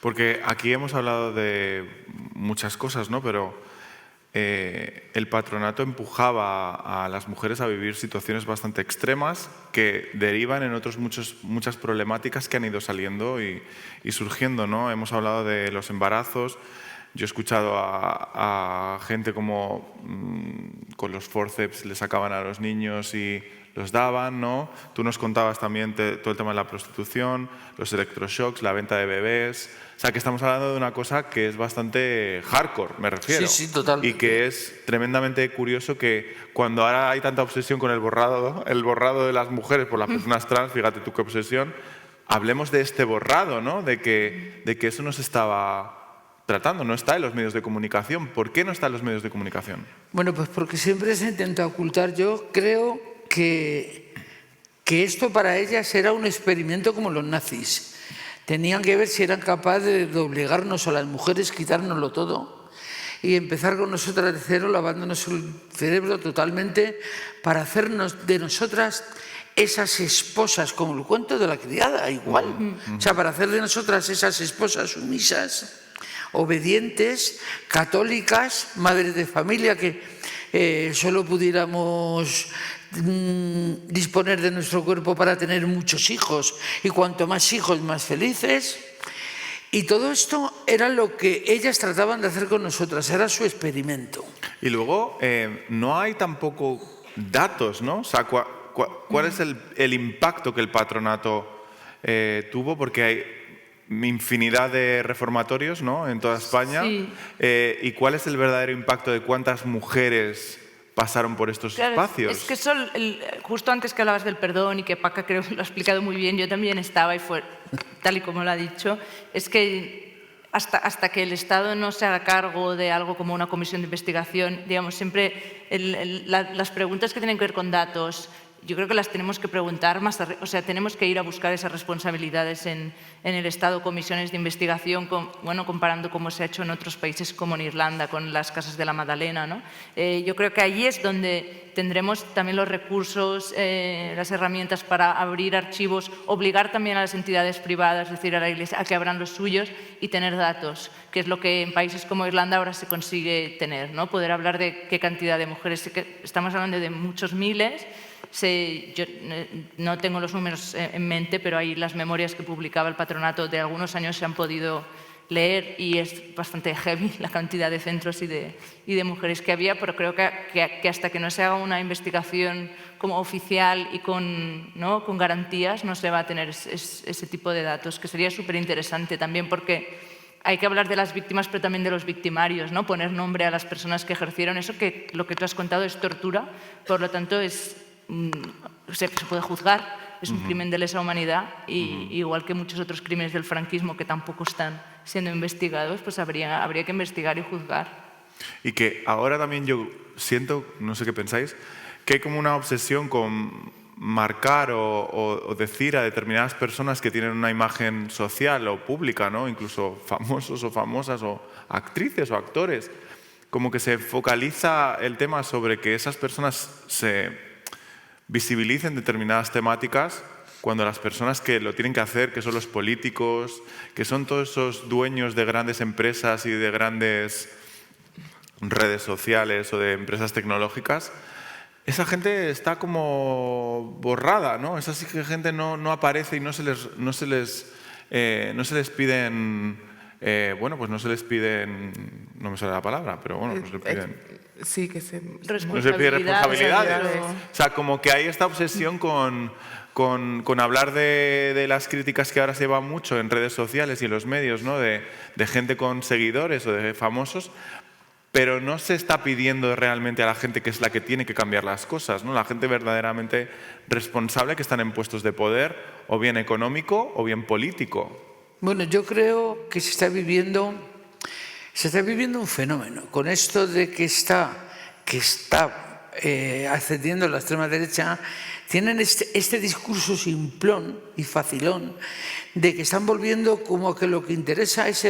Porque aquí hemos hablado de muchas cosas, ¿no? Pero el patronato empujaba a las mujeres a vivir situaciones bastante extremas que derivan en muchas problemáticas que han ido saliendo y surgiendo, ¿no? Hemos hablado de los embarazos. Yo he escuchado a gente como con los forceps le sacaban a los niños y los daban, ¿no? Tú nos contabas también todo el tema de la prostitución, los electroshocks, la venta de bebés. O sea, que estamos hablando de una cosa que es bastante hardcore, me refiero. Sí, sí, totalmente. Y que es tremendamente curioso que cuando ahora hay tanta obsesión con el borrado de las mujeres por las personas trans, fíjate tú qué obsesión, hablemos de este borrado, ¿no? De que eso no se estaba tratando, no está en los medios de comunicación. ¿Por qué no está en los medios de comunicación? Bueno, pues porque siempre se intenta ocultar. Yo creo que esto para ellas era un experimento como los nazis. Tenían que ver si eran capaces de obligarnos a las mujeres, quitárnoslo todo y empezar con nosotras de cero, lavándonos el cerebro totalmente para hacernos de nosotras esas esposas, como el cuento de la criada, igual. O sea, para hacer de nosotras esas esposas sumisas, obedientes, católicas, madres de familia, que solo pudiéramos disponer de nuestro cuerpo para tener muchos hijos, y cuanto más hijos, más felices. Y todo esto era lo que ellas trataban de hacer con nosotras, era su experimento. Y luego no hay tampoco datos, ¿no? O sea, ¿cuál es el impacto que el patronato tuvo? Porque hay infinidad de reformatorios, ¿no?, en toda España. Sí. ¿Y cuál es el verdadero impacto de cuántas mujeres pasaron por estos espacios? Es que eso, justo antes que hablabas del perdón, y que Paca creo que lo ha explicado muy bien, yo también estaba y fue tal y como lo ha dicho, es que hasta que el Estado no se haga cargo de algo como una comisión de investigación, digamos, siempre las preguntas que tienen que ver con datos, yo creo que las tenemos que preguntar más, o sea, tenemos que ir a buscar esas responsabilidades en el Estado, comisiones de investigación, comparando cómo se ha hecho en otros países como en Irlanda, con las casas de la Magdalena, ¿no? Yo creo que allí es donde tendremos también los recursos, las herramientas para abrir archivos, obligar también a las entidades privadas, es decir, a la Iglesia, a que abran los suyos y tener datos, que es lo que en países como Irlanda ahora se consigue tener, ¿no? Poder hablar de qué cantidad de mujeres, estamos hablando de muchos miles. Yo no tengo los números en mente, pero ahí las memorias que publicaba el patronato de algunos años se han podido leer y es bastante heavy la cantidad de centros y de mujeres que había, pero creo que hasta que no se haga una investigación como oficial y con garantías no se va a tener ese tipo de datos, que sería súper interesante también porque hay que hablar de las víctimas, pero también de los victimarios, ¿no? Poner nombre a las personas que ejercieron eso, que lo que tú has contado es tortura, por lo tanto se puede juzgar, es un crimen de lesa humanidad, y igual que muchos otros crímenes del franquismo que tampoco están siendo investigados, pues habría que investigar y juzgar. Y que ahora también yo siento, no sé qué pensáis, que hay como una obsesión con marcar o decir a determinadas personas que tienen una imagen social o pública, ¿no? Incluso famosos o famosas o actrices o actores, como que se focaliza el tema sobre que esas personas se visibilicen determinadas temáticas, cuando las personas que lo tienen que hacer, que son los políticos, que son todos esos dueños de grandes empresas y de grandes redes sociales o de empresas tecnológicas, esa gente está como borrada, ¿no? Esa gente no aparece y no se les piden, pues no se les piden, no me sale la palabra, pero bueno, no se les piden. Sí, que se... No se piden responsabilidades. O sea, como que hay esta obsesión con hablar de las críticas que ahora se llevan mucho en redes sociales y en los medios, ¿no? De gente con seguidores o de famosos, pero no se está pidiendo realmente a la gente que es la que tiene que cambiar las cosas, ¿no? La gente verdaderamente responsable que están en puestos de poder, o bien económico o bien político. Bueno, yo creo que se está viviendo un fenómeno con esto de que está ascendiendo la extrema derecha. Tienen este discurso simplón y facilón de que están volviendo como que lo que interesa es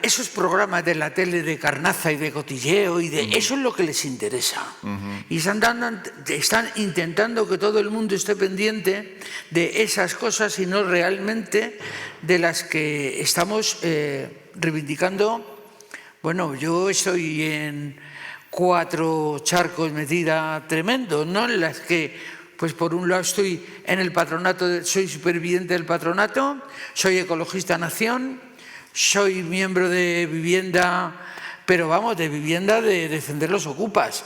esos programas de la tele de carnaza y de cotilleo, eso es lo que les interesa. Y están intentando que todo el mundo esté pendiente de esas cosas y no realmente de las que estamos reivindicando. Bueno, yo estoy en 4 charcos metida tremendo, ¿no? En las que, pues por un lado estoy en el patronato, soy superviviente del patronato, soy ecologista nación, soy miembro de Vivienda, pero vamos, de Vivienda de defender los ocupas.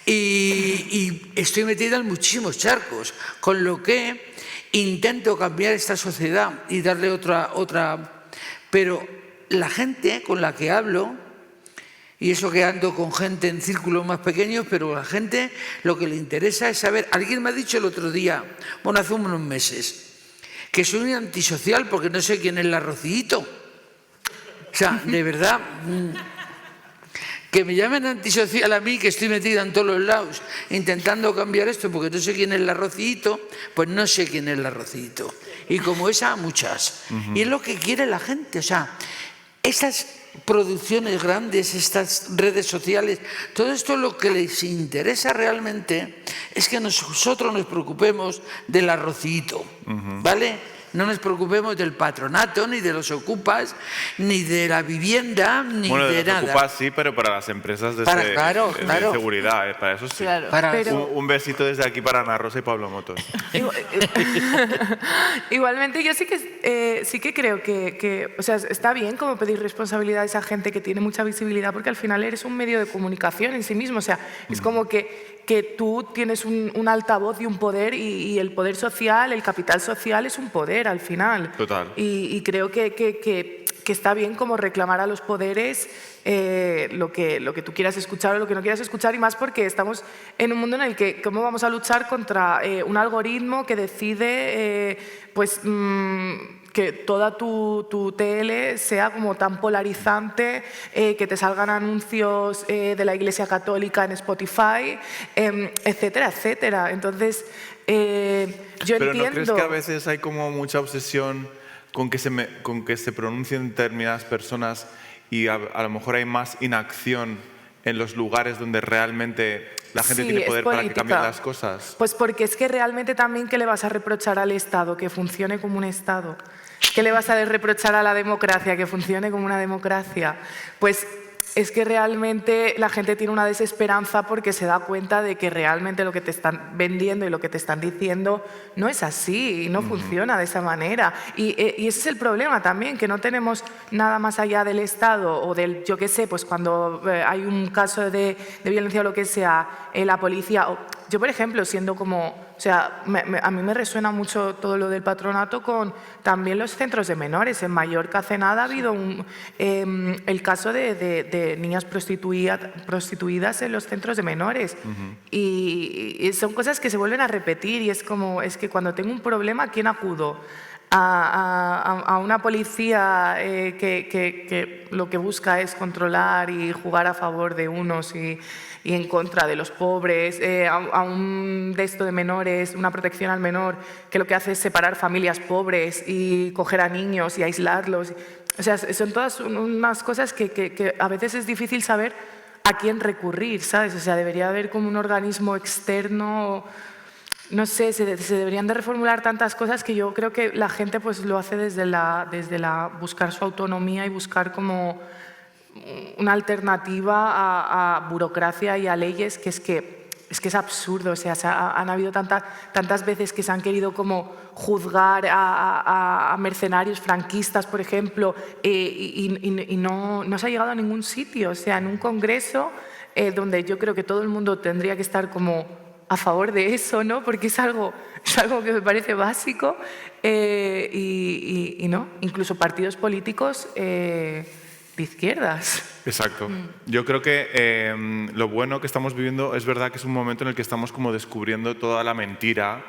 Y estoy metida en muchísimos charcos, con lo que intento cambiar esta sociedad y darle otra... Pero la gente con la que hablo, y eso que ando con gente en círculos más pequeños, pero a la gente lo que le interesa es saber... Alguien me ha dicho el otro día, bueno, hace unos meses, que soy un antisocial porque no sé quién es la Rocíito. O sea, de verdad, que me llamen antisocial a mí, que estoy metida en todos los lados intentando cambiar esto porque no sé quién es la Rocíito, pues no sé quién es la Rocíito. Y como esa, muchas. Y es lo que quiere la gente. O sea, estas producciones grandes, estas redes sociales, todo esto lo que les interesa realmente es que nosotros nos preocupemos del Rocíito, ¿vale? No nos preocupemos del patronato, ni de los ocupas, ni de la vivienda, ni de nada. Bueno, de los ocupas sí, pero para las empresas de seguridad, para eso sí. Claro. Un besito desde aquí para Ana Rosa y Pablo Motos. Igualmente, yo sí que creo que o sea, está bien como pedir responsabilidad a esa gente que tiene mucha visibilidad, porque al final eres un medio de comunicación en sí mismo. O sea, es como que tú tienes un altavoz y un poder, y el poder social, el capital social es un poder al final. Total. Y creo que está bien como reclamar a los poderes lo que tú quieras escuchar o lo que no quieras escuchar, y más porque estamos en un mundo en el que cómo vamos a luchar contra un algoritmo que decide que toda tu tele sea como tan polarizante, que te salgan anuncios de la Iglesia Católica en Spotify, etcétera, etcétera. Entonces, yo Pero entiendo... ¿no crees que a veces hay como mucha obsesión con que se pronuncien determinadas personas y a lo mejor hay más inacción en los lugares donde realmente la gente tiene poder para que cambien las cosas? Pues porque es que realmente también, ¿qué le vas a reprochar al Estado? Que funcione como un Estado. ¿Qué le vas a reprochar a la democracia? Que funcione como una democracia. Pues es que realmente la gente tiene una desesperanza porque se da cuenta de que realmente lo que te están vendiendo y lo que te están diciendo no es así y no funciona de esa manera. Y ese es el problema también, que no tenemos nada más allá del Estado o del, yo qué sé, pues cuando hay un caso de violencia o lo que sea, la policía Yo, por ejemplo, siendo como, o sea, a mí me resuena mucho todo lo del patronato con también los centros de menores. En Mallorca hace nada ha habido el caso de niñas prostituidas en los centros de menores. Y son cosas que se vuelven a repetir y es como, es que cuando tengo un problema, ¿a quién acudo? A una policía que lo que busca es controlar y jugar a favor de unos y en contra de los pobres, a un de esto de menores, una protección al menor que lo que hace es separar familias pobres y coger a niños y aislarlos. O sea, son todas unas cosas que a veces es difícil saber a quién recurrir, ¿sabes? O sea, debería haber como un organismo externo. No sé, se deberían de reformular tantas cosas que yo creo que la gente pues lo hace desde buscar su autonomía y buscar como una alternativa a burocracia y a leyes que es absurdo. O sea, han habido tantas veces que se han querido como juzgar a mercenarios franquistas, por ejemplo, y no se ha llegado a ningún sitio. O sea, en un congreso donde yo creo que todo el mundo tendría que estar como a favor de eso, ¿no? Porque es algo que me parece básico y no, incluso partidos políticos de izquierdas. Exacto. Yo creo que lo bueno que estamos viviendo es verdad que es un momento en el que estamos como descubriendo toda la mentira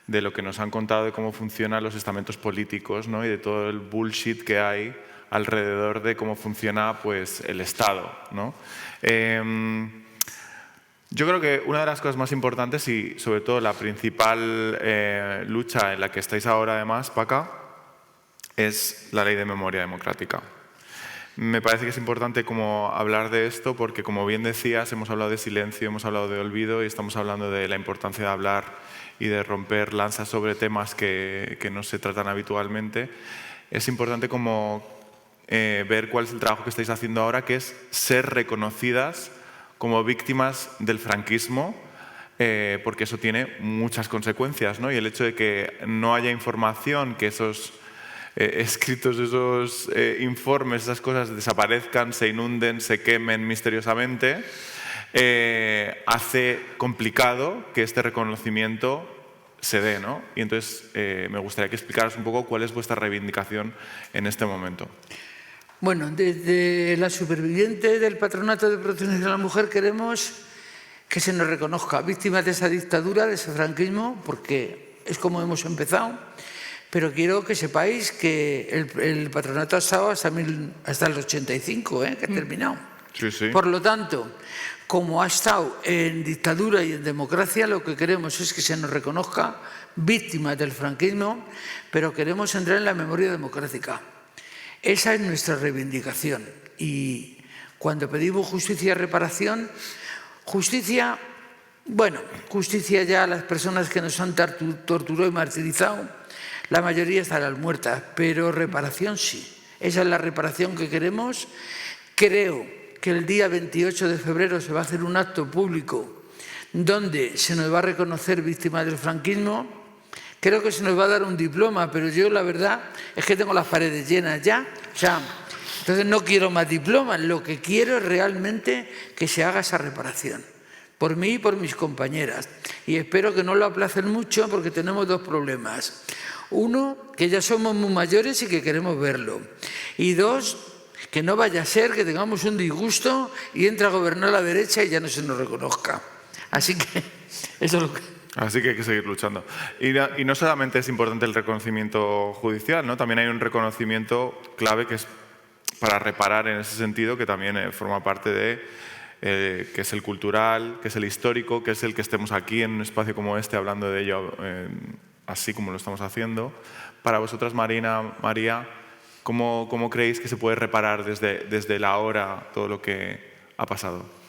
de lo que nos han contado de cómo funcionan los estamentos políticos, ¿no? Y de todo el bullshit que hay alrededor de cómo funciona pues, el Estado, ¿no? Yo creo que una de las cosas más importantes y sobre todo la principal lucha en la que estáis ahora además, Paca, es la ley de memoria democrática. Me parece que es importante como hablar de esto porque, como bien decías, hemos hablado de silencio, hemos hablado de olvido y estamos hablando de la importancia de hablar y de romper lanzas sobre temas que no se tratan habitualmente. Es importante como ver cuál es el trabajo que estáis haciendo ahora, que es ser reconocidas como víctimas del franquismo, porque eso tiene muchas consecuencias, ¿no? Y el hecho de que no haya información, que esos escritos, esos informes, esas cosas desaparezcan, se inunden, se quemen misteriosamente, hace complicado que este reconocimiento se dé, ¿no? Y entonces me gustaría que explicaras un poco cuál es vuestra reivindicación en este momento. Bueno, desde la superviviente del Patronato de Protección de la Mujer queremos que se nos reconozca víctimas de esa dictadura, de ese franquismo, porque es como hemos empezado, pero quiero que sepáis que el patronato ha estado hasta el 85, que ha terminado. Sí, sí. Por lo tanto, como ha estado en dictadura y en democracia, lo que queremos es que se nos reconozca víctimas del franquismo, pero queremos entrar en la memoria democrática. Esa es nuestra reivindicación. Y cuando pedimos justicia y reparación, justicia ya a las personas que nos han torturado y martirizado, la mayoría estarán muertas, pero reparación sí. Esa es la reparación que queremos. Creo que el día 28 de febrero se va a hacer un acto público donde se nos va a reconocer víctimas del franquismo. Creo que se nos va a dar un diploma, pero yo la verdad es que tengo las paredes llenas ya. O sea, entonces no quiero más diplomas, lo que quiero es realmente que se haga esa reparación. Por mí y por mis compañeras. Y espero que no lo aplacen mucho porque tenemos dos problemas. Uno, que ya somos muy mayores y que queremos verlo. Y dos, que no vaya a ser que tengamos un disgusto y entre a gobernar la derecha y ya no se nos reconozca. Así que eso es lo que... Así que hay que seguir luchando. Y no solamente es importante el reconocimiento judicial, ¿no? También hay un reconocimiento clave que es para reparar en ese sentido, que también forma parte de, que es el cultural, que es el histórico, que es el que estemos aquí en un espacio como este hablando de ello, así como lo estamos haciendo. Para vosotras, Marina, María, ¿cómo creéis que se puede reparar desde la hora todo lo que ha pasado?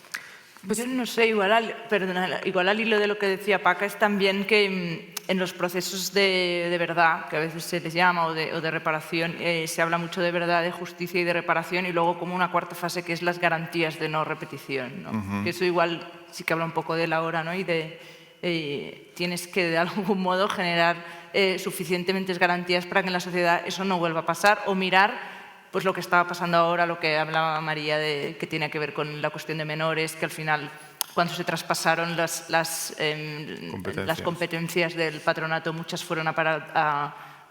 Pues yo no sé, igual al hilo de lo que decía Paca, es también que en los procesos de verdad, que a veces se les llama, o de reparación, se habla mucho de verdad, de justicia y de reparación, y luego como una cuarta fase que es las garantías de no repetición, ¿no? Que eso igual sí que habla un poco de la hora, ¿no? Y de tienes que de algún modo generar suficientemente garantías para que en la sociedad eso no vuelva a pasar, o mirar pues lo que estaba pasando ahora, lo que hablaba María, que tiene que ver con la cuestión de menores, que al final cuando se traspasaron las competencias del patronato, muchas fueron a parar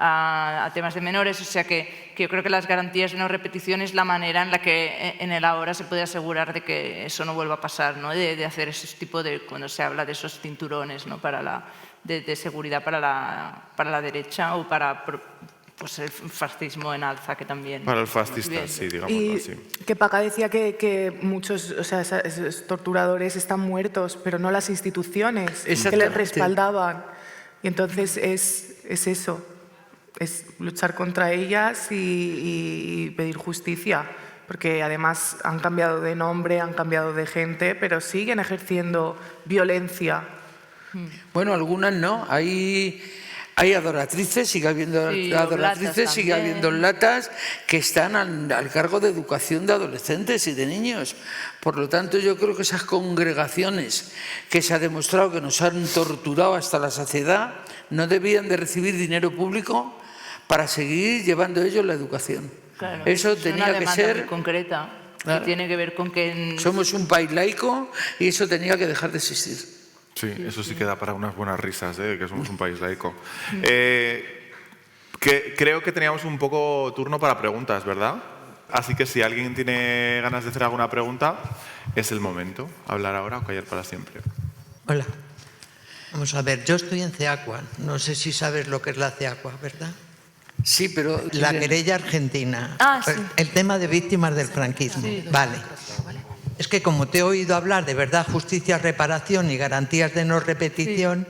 a temas de menores, o sea que yo creo que las garantías de no repetición es la manera en la que en el ahora se puede asegurar de que eso no vuelva a pasar, ¿no? De hacer ese tipo de, cuando se habla de esos cinturones, ¿no? de seguridad para la derecha o para pues, el fascismo en alza, que también... Para el fascista, sí, digámoslo así. Que Paca decía que muchos, o sea, esos torturadores están muertos, pero no las instituciones que les respaldaban. Y entonces es eso, es luchar contra ellas y pedir justicia, porque además han cambiado de nombre, han cambiado de gente, pero siguen ejerciendo violencia. Bueno, algunas no. Hay adoratrices, sigue habiendo adoratrices, sigue habiendo latas que están al cargo de educación de adolescentes y de niños. Por lo tanto, yo creo que esas congregaciones que se ha demostrado que nos han torturado hasta la saciedad no debían de recibir dinero público para seguir llevando ellos la educación. Claro, eso tenía que ser muy concreta, claro, que tiene que ver con que... Somos un país laico y eso tenía que dejar de existir. Sí, eso sí queda para unas buenas risas, que somos un país laico. Creo que teníamos un poco turno para preguntas, ¿verdad? Así que si alguien tiene ganas de hacer alguna pregunta, es el momento. Hablar ahora o callar para siempre. Hola. Vamos a ver, yo estoy en CEACUA. No sé si sabes lo que es la CEACUA, ¿verdad? Sí, pero... La querella argentina. Sí. El tema de víctimas del franquismo. Sí, vale. Es que como te he oído hablar de verdad, justicia, reparación y garantías de no repetición,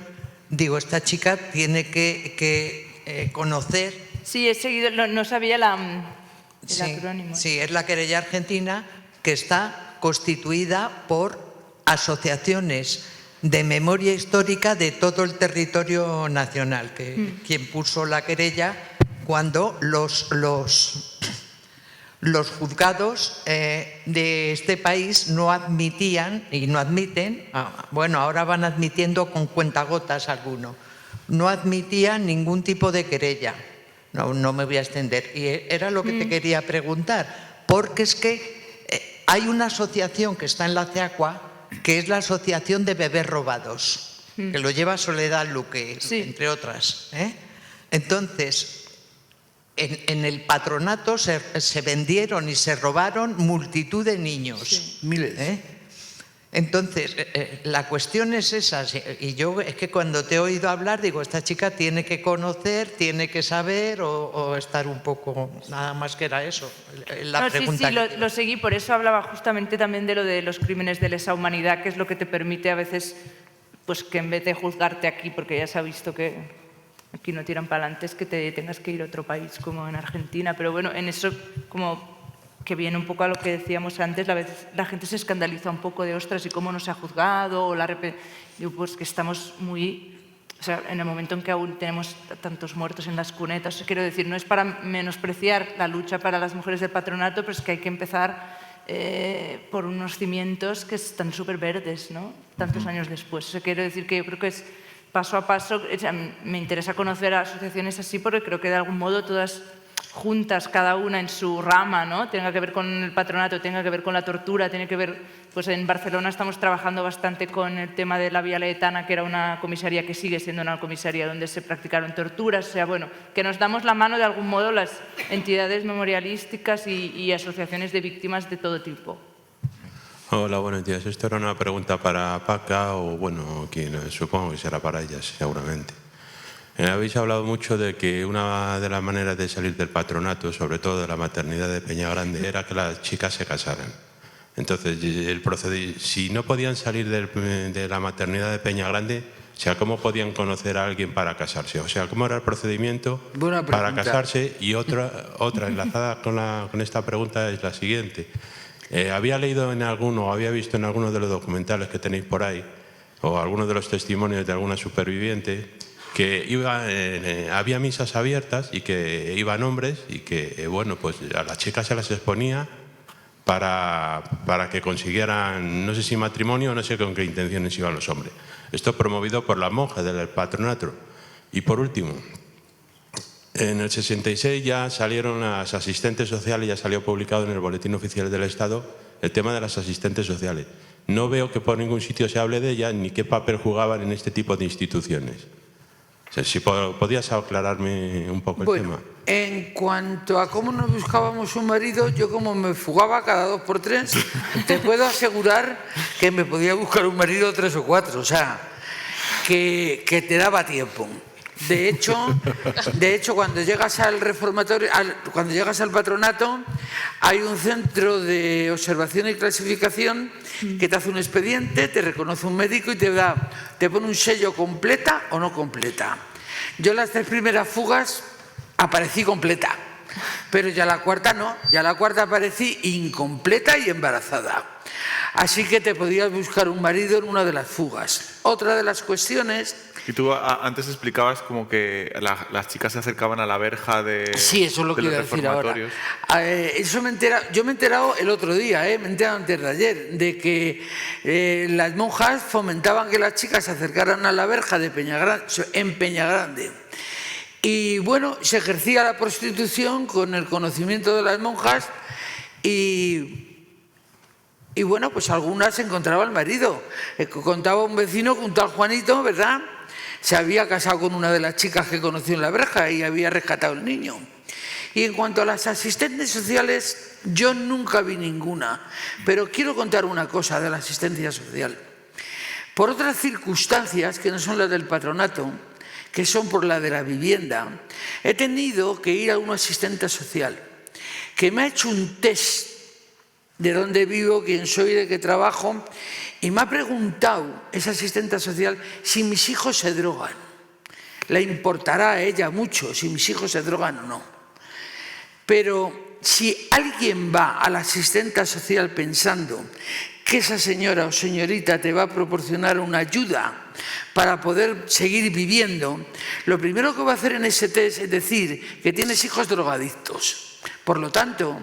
digo, esta chica tiene que conocer... Sí, he seguido, no sabía el acrónimo. Sí, es la querella argentina, que está constituida por asociaciones de memoria histórica de todo el territorio nacional, que quien puso la querella cuando los juzgados de este país no admitían y no admiten, bueno, ahora van admitiendo con cuentagotas alguno, no admitían ningún tipo de querella. No me voy a extender. Y era lo que te quería preguntar, porque es que hay una asociación que está en la CEACUA, que es la Asociación de Bebés Robados, que lo lleva Soledad Luque, entre otras. Entonces... En el patronato se vendieron y se robaron multitud de niños. Miles. Entonces, la cuestión es esa. Y yo es que cuando te he oído hablar, digo, esta chica tiene que conocer, tiene que saber o estar un poco... Nada más que era eso. La pregunta lo seguí, por eso hablaba justamente también de lo de los crímenes de lesa humanidad, que es lo que te permite a veces pues que en vez de juzgarte aquí, porque ya se ha visto que... Aquí no tiran para adelante, es que te tengas que ir a otro país como en Argentina. Pero bueno, en eso como que viene un poco a lo que decíamos antes, a veces la gente se escandaliza un poco de ostras y cómo no se ha juzgado o digo, pues que estamos muy... O sea, en el momento en que aún tenemos tantos muertos en las cunetas, quiero decir, no es para menospreciar la lucha para las mujeres del patronato, pero es que hay que empezar por unos cimientos que están súper verdes, ¿no? Tantos años después. O sea, quiero decir que yo creo que es... paso a paso, me interesa conocer asociaciones así porque creo que de algún modo todas juntas, cada una en su rama, ¿no? Tenga que ver con el patronato, tenga que ver con la tortura, tiene que ver... Pues en Barcelona estamos trabajando bastante con el tema de la Vía Laietana, que era una comisaría que sigue siendo una comisaría donde se practicaron torturas. O sea, bueno, que nos damos la mano de algún modo las entidades memorialísticas y asociaciones de víctimas de todo tipo. Hola, buenos días. Esto era una pregunta para Paca o, bueno, supongo que será para ellas, seguramente. Habéis hablado mucho de que una de las maneras de salir del patronato, sobre todo de la maternidad de Peñagrande, era que las chicas se casaran. Entonces, si no podían salir de la maternidad de Peñagrande, o sea, ¿cómo podían conocer a alguien para casarse? O sea, ¿cómo era el procedimiento para casarse? Y otra enlazada con esta pregunta es la siguiente. Había leído en alguno, o había visto en algunos de los documentales que tenéis por ahí, o algunos de los testimonios de alguna superviviente, que había misas abiertas y que iban hombres y que, bueno, pues a las chicas se las exponía para que consiguieran, no sé si matrimonio o no sé con qué intenciones iban los hombres. Esto promovido por las monjas del patronato. Y por último, en el 66 ya salieron las asistentes sociales, ya salió publicado en el Boletín Oficial del Estado el tema de las asistentes sociales. no veo que por ningún sitio se hable de ellas ni qué papel jugaban en este tipo de instituciones. O sea, si podías aclararme un poco el tema. En cuanto a cómo nos buscábamos un marido, yo como me fugaba cada 2 por 3, te puedo asegurar que me podía buscar un marido 3 o 4, o sea, que te daba tiempo. De hecho, cuando llegas al reformatorio, cuando llegas al patronato, hay un centro de observación y clasificación que te hace un expediente, te reconoce un médico y te pone un sello completa o no completa. Yo las 3 primeras fugas aparecí completa, pero ya la cuarta no, ya la cuarta aparecí incompleta y embarazada. Así que te podías buscar un marido en una de las fugas. Otra de las cuestiones... Y tú antes explicabas como que las chicas se acercaban a la verja de Sí, eso es lo que iba a decir ahora. Yo me he enterado el otro día, me he enterado antes de ayer, de que las monjas fomentaban que las chicas se acercaran a la verja de en Peñagrande. Y bueno, se ejercía la prostitución con el conocimiento de las monjas y bueno, pues algunas encontraba el marido. Contaba un vecino que un tal Juanito, ¿verdad?, se había casado con una de las chicas que conoció en la verja y había rescatado el niño. Y en cuanto a las asistentes sociales, yo nunca vi ninguna, pero quiero contar una cosa de la asistencia social. Por otras circunstancias que no son las del patronato, que son por la de la vivienda, he tenido que ir a una asistente social que me ha hecho un test de dónde vivo, quién soy, de qué trabajo, y me ha preguntado esa asistente social si mis hijos se drogan. Le importará a ella mucho si mis hijos se drogan o no. Pero si alguien va a la asistente social pensando que esa señora o señorita te va a proporcionar una ayuda para poder seguir viviendo, lo primero que va a hacer en ese test es decir que tienes hijos drogadictos. Por lo tanto,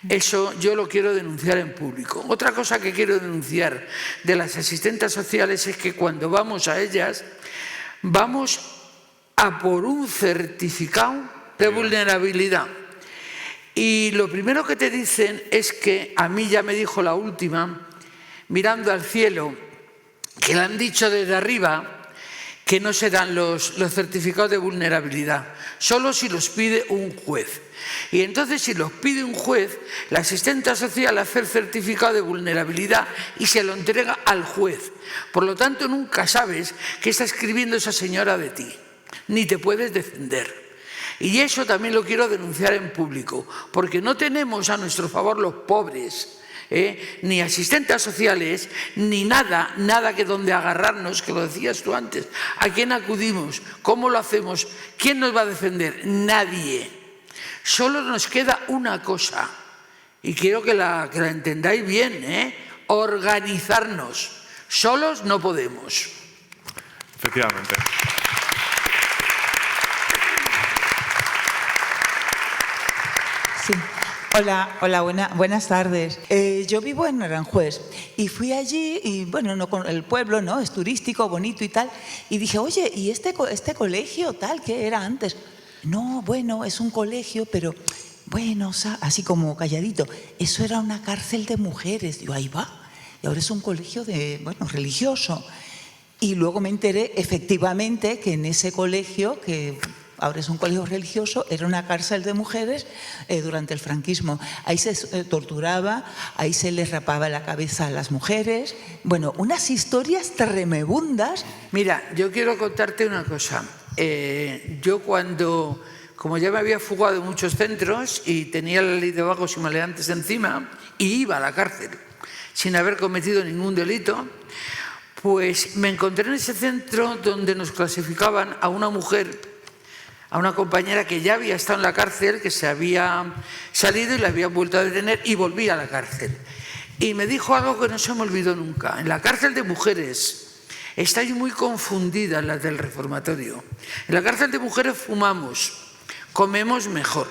eso yo lo quiero denunciar en público. Otra cosa que quiero denunciar de las asistentes sociales es que cuando vamos a ellas, vamos a por un certificado de vulnerabilidad. Y lo primero que te dicen es que, a mí ya me dijo la última, mirando al cielo, que le han dicho desde arriba que no se dan los certificados de vulnerabilidad, solo si los pide un juez. Y entonces, si los pide un juez, la asistente social hace el certificado de vulnerabilidad y se lo entrega al juez. Por lo tanto, nunca sabes qué está escribiendo esa señora de ti, ni te puedes defender. Y eso también lo quiero denunciar en público, porque no tenemos a nuestro favor los pobres, ni asistentes sociales, ni nada que donde agarrarnos, que lo decías tú antes. ¿A quién acudimos? ¿Cómo lo hacemos? ¿Quién nos va a defender? Nadie. Solo nos queda una cosa, y quiero que la entendáis bien, organizarnos. Solos no podemos. Efectivamente. Sí. Hola, buenas tardes. Yo vivo en Aranjuez y fui allí y bueno, no, con el pueblo, ¿no? Es turístico, bonito y tal. Y dije, oye, ¿y este colegio tal que era antes? No, bueno, es un colegio, pero bueno, así como calladito. Eso era una cárcel de mujeres. Digo, ahí va. Y ahora es un colegio religioso. Y luego me enteré efectivamente que en ese colegio, que ahora es un colegio religioso, era una cárcel de mujeres durante el franquismo. Ahí se torturaba, ahí se les rapaba la cabeza a las mujeres. Bueno, unas historias tremebundas. Mira, yo quiero contarte una cosa. Yo como ya me había fugado de muchos centros y tenía la ley de vagos y maleantes encima, y iba a la cárcel sin haber cometido ningún delito, pues me encontré en ese centro donde nos clasificaban a una mujer, a una compañera que ya había estado en la cárcel, que se había salido y la habían vuelto a detener y volvía a la cárcel. Y me dijo algo que no se me olvidó nunca. En la cárcel de mujeres estáis muy confundidas las del reformatorio. En la cárcel de mujeres fumamos, comemos mejor,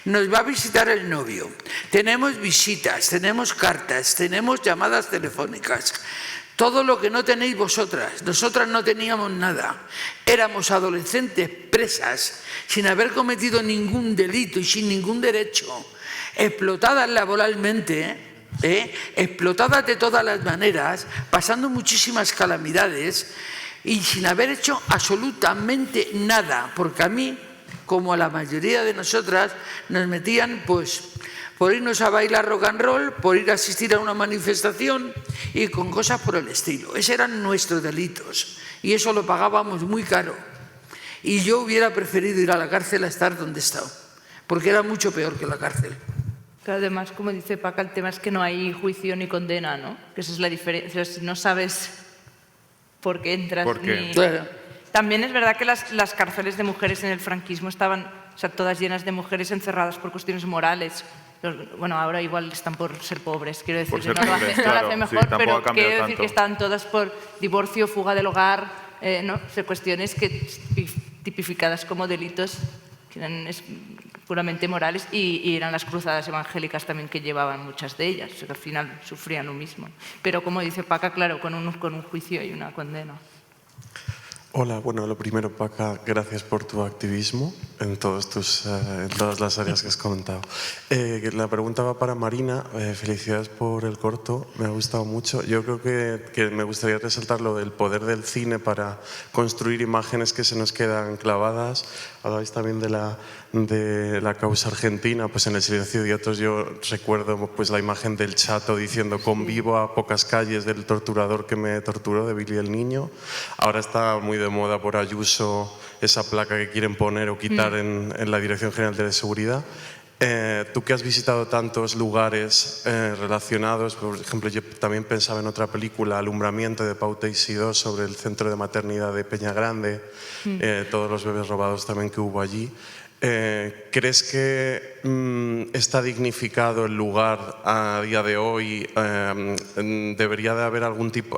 nos va a visitar el novio, tenemos visitas, tenemos cartas, tenemos llamadas telefónicas. Todo lo que no tenéis vosotras. Nosotras no teníamos nada. Éramos adolescentes presas, sin haber cometido ningún delito y sin ningún derecho, explotadas laboralmente, explotadas de todas las maneras, pasando muchísimas calamidades y sin haber hecho absolutamente nada, porque a mí, como a la mayoría de nosotras, nos metían pues por irnos a bailar rock and roll, por ir a asistir a una manifestación y con cosas por el estilo. Esos eran nuestros delitos y eso lo pagábamos muy caro. Y yo hubiera preferido ir a la cárcel a estar donde he estado, porque era mucho peor que la cárcel. Pero además, como dice Paca, el tema es que no hay juicio ni condena, ¿no? Que esa es la diferencia. Si no sabes por qué entras. ¿Por qué? Ni... Claro. También es verdad que las cárceles de mujeres en el franquismo estaban, o sea, todas llenas de mujeres encerradas por cuestiones morales. Bueno, ahora igual están por ser pobres, quiero decir, ser no lo pobres, hace claro, mejor, sí, tampoco pero ha cambiado quiero decir tanto. que están todas por divorcio, fuga del hogar, ¿no? O sea, cuestiones que tipificadas como delitos que eran puramente morales y eran las cruzadas evangélicas también que llevaban muchas de ellas, o sea, que al final sufrían lo mismo. Pero como dice Paca, claro, con un juicio y una condena. Hola, bueno, lo primero, Paca, gracias por tu activismo en todas las áreas que has comentado. La pregunta va para Marina. Felicidades por el corto, me ha gustado mucho. Yo creo que me gustaría resaltar lo del poder del cine para construir imágenes que se nos quedan clavadas. Hablabais también de la causa argentina, pues en El silencio de otros yo recuerdo pues la imagen del Chato diciendo convivo a pocas calles del torturador que me torturó, de Billy el Niño. Ahora está muy de moda por Ayuso esa placa que quieren poner o quitar en la Dirección General de Seguridad. Tú que has visitado tantos lugares relacionados, por ejemplo, yo también pensaba en otra película, Alumbramiento, de Pau Teixidó, sobre el centro de maternidad de Peña Grande, todos los bebés robados también que hubo allí. ¿Crees que está dignificado el lugar a día de hoy? ¿Debería de haber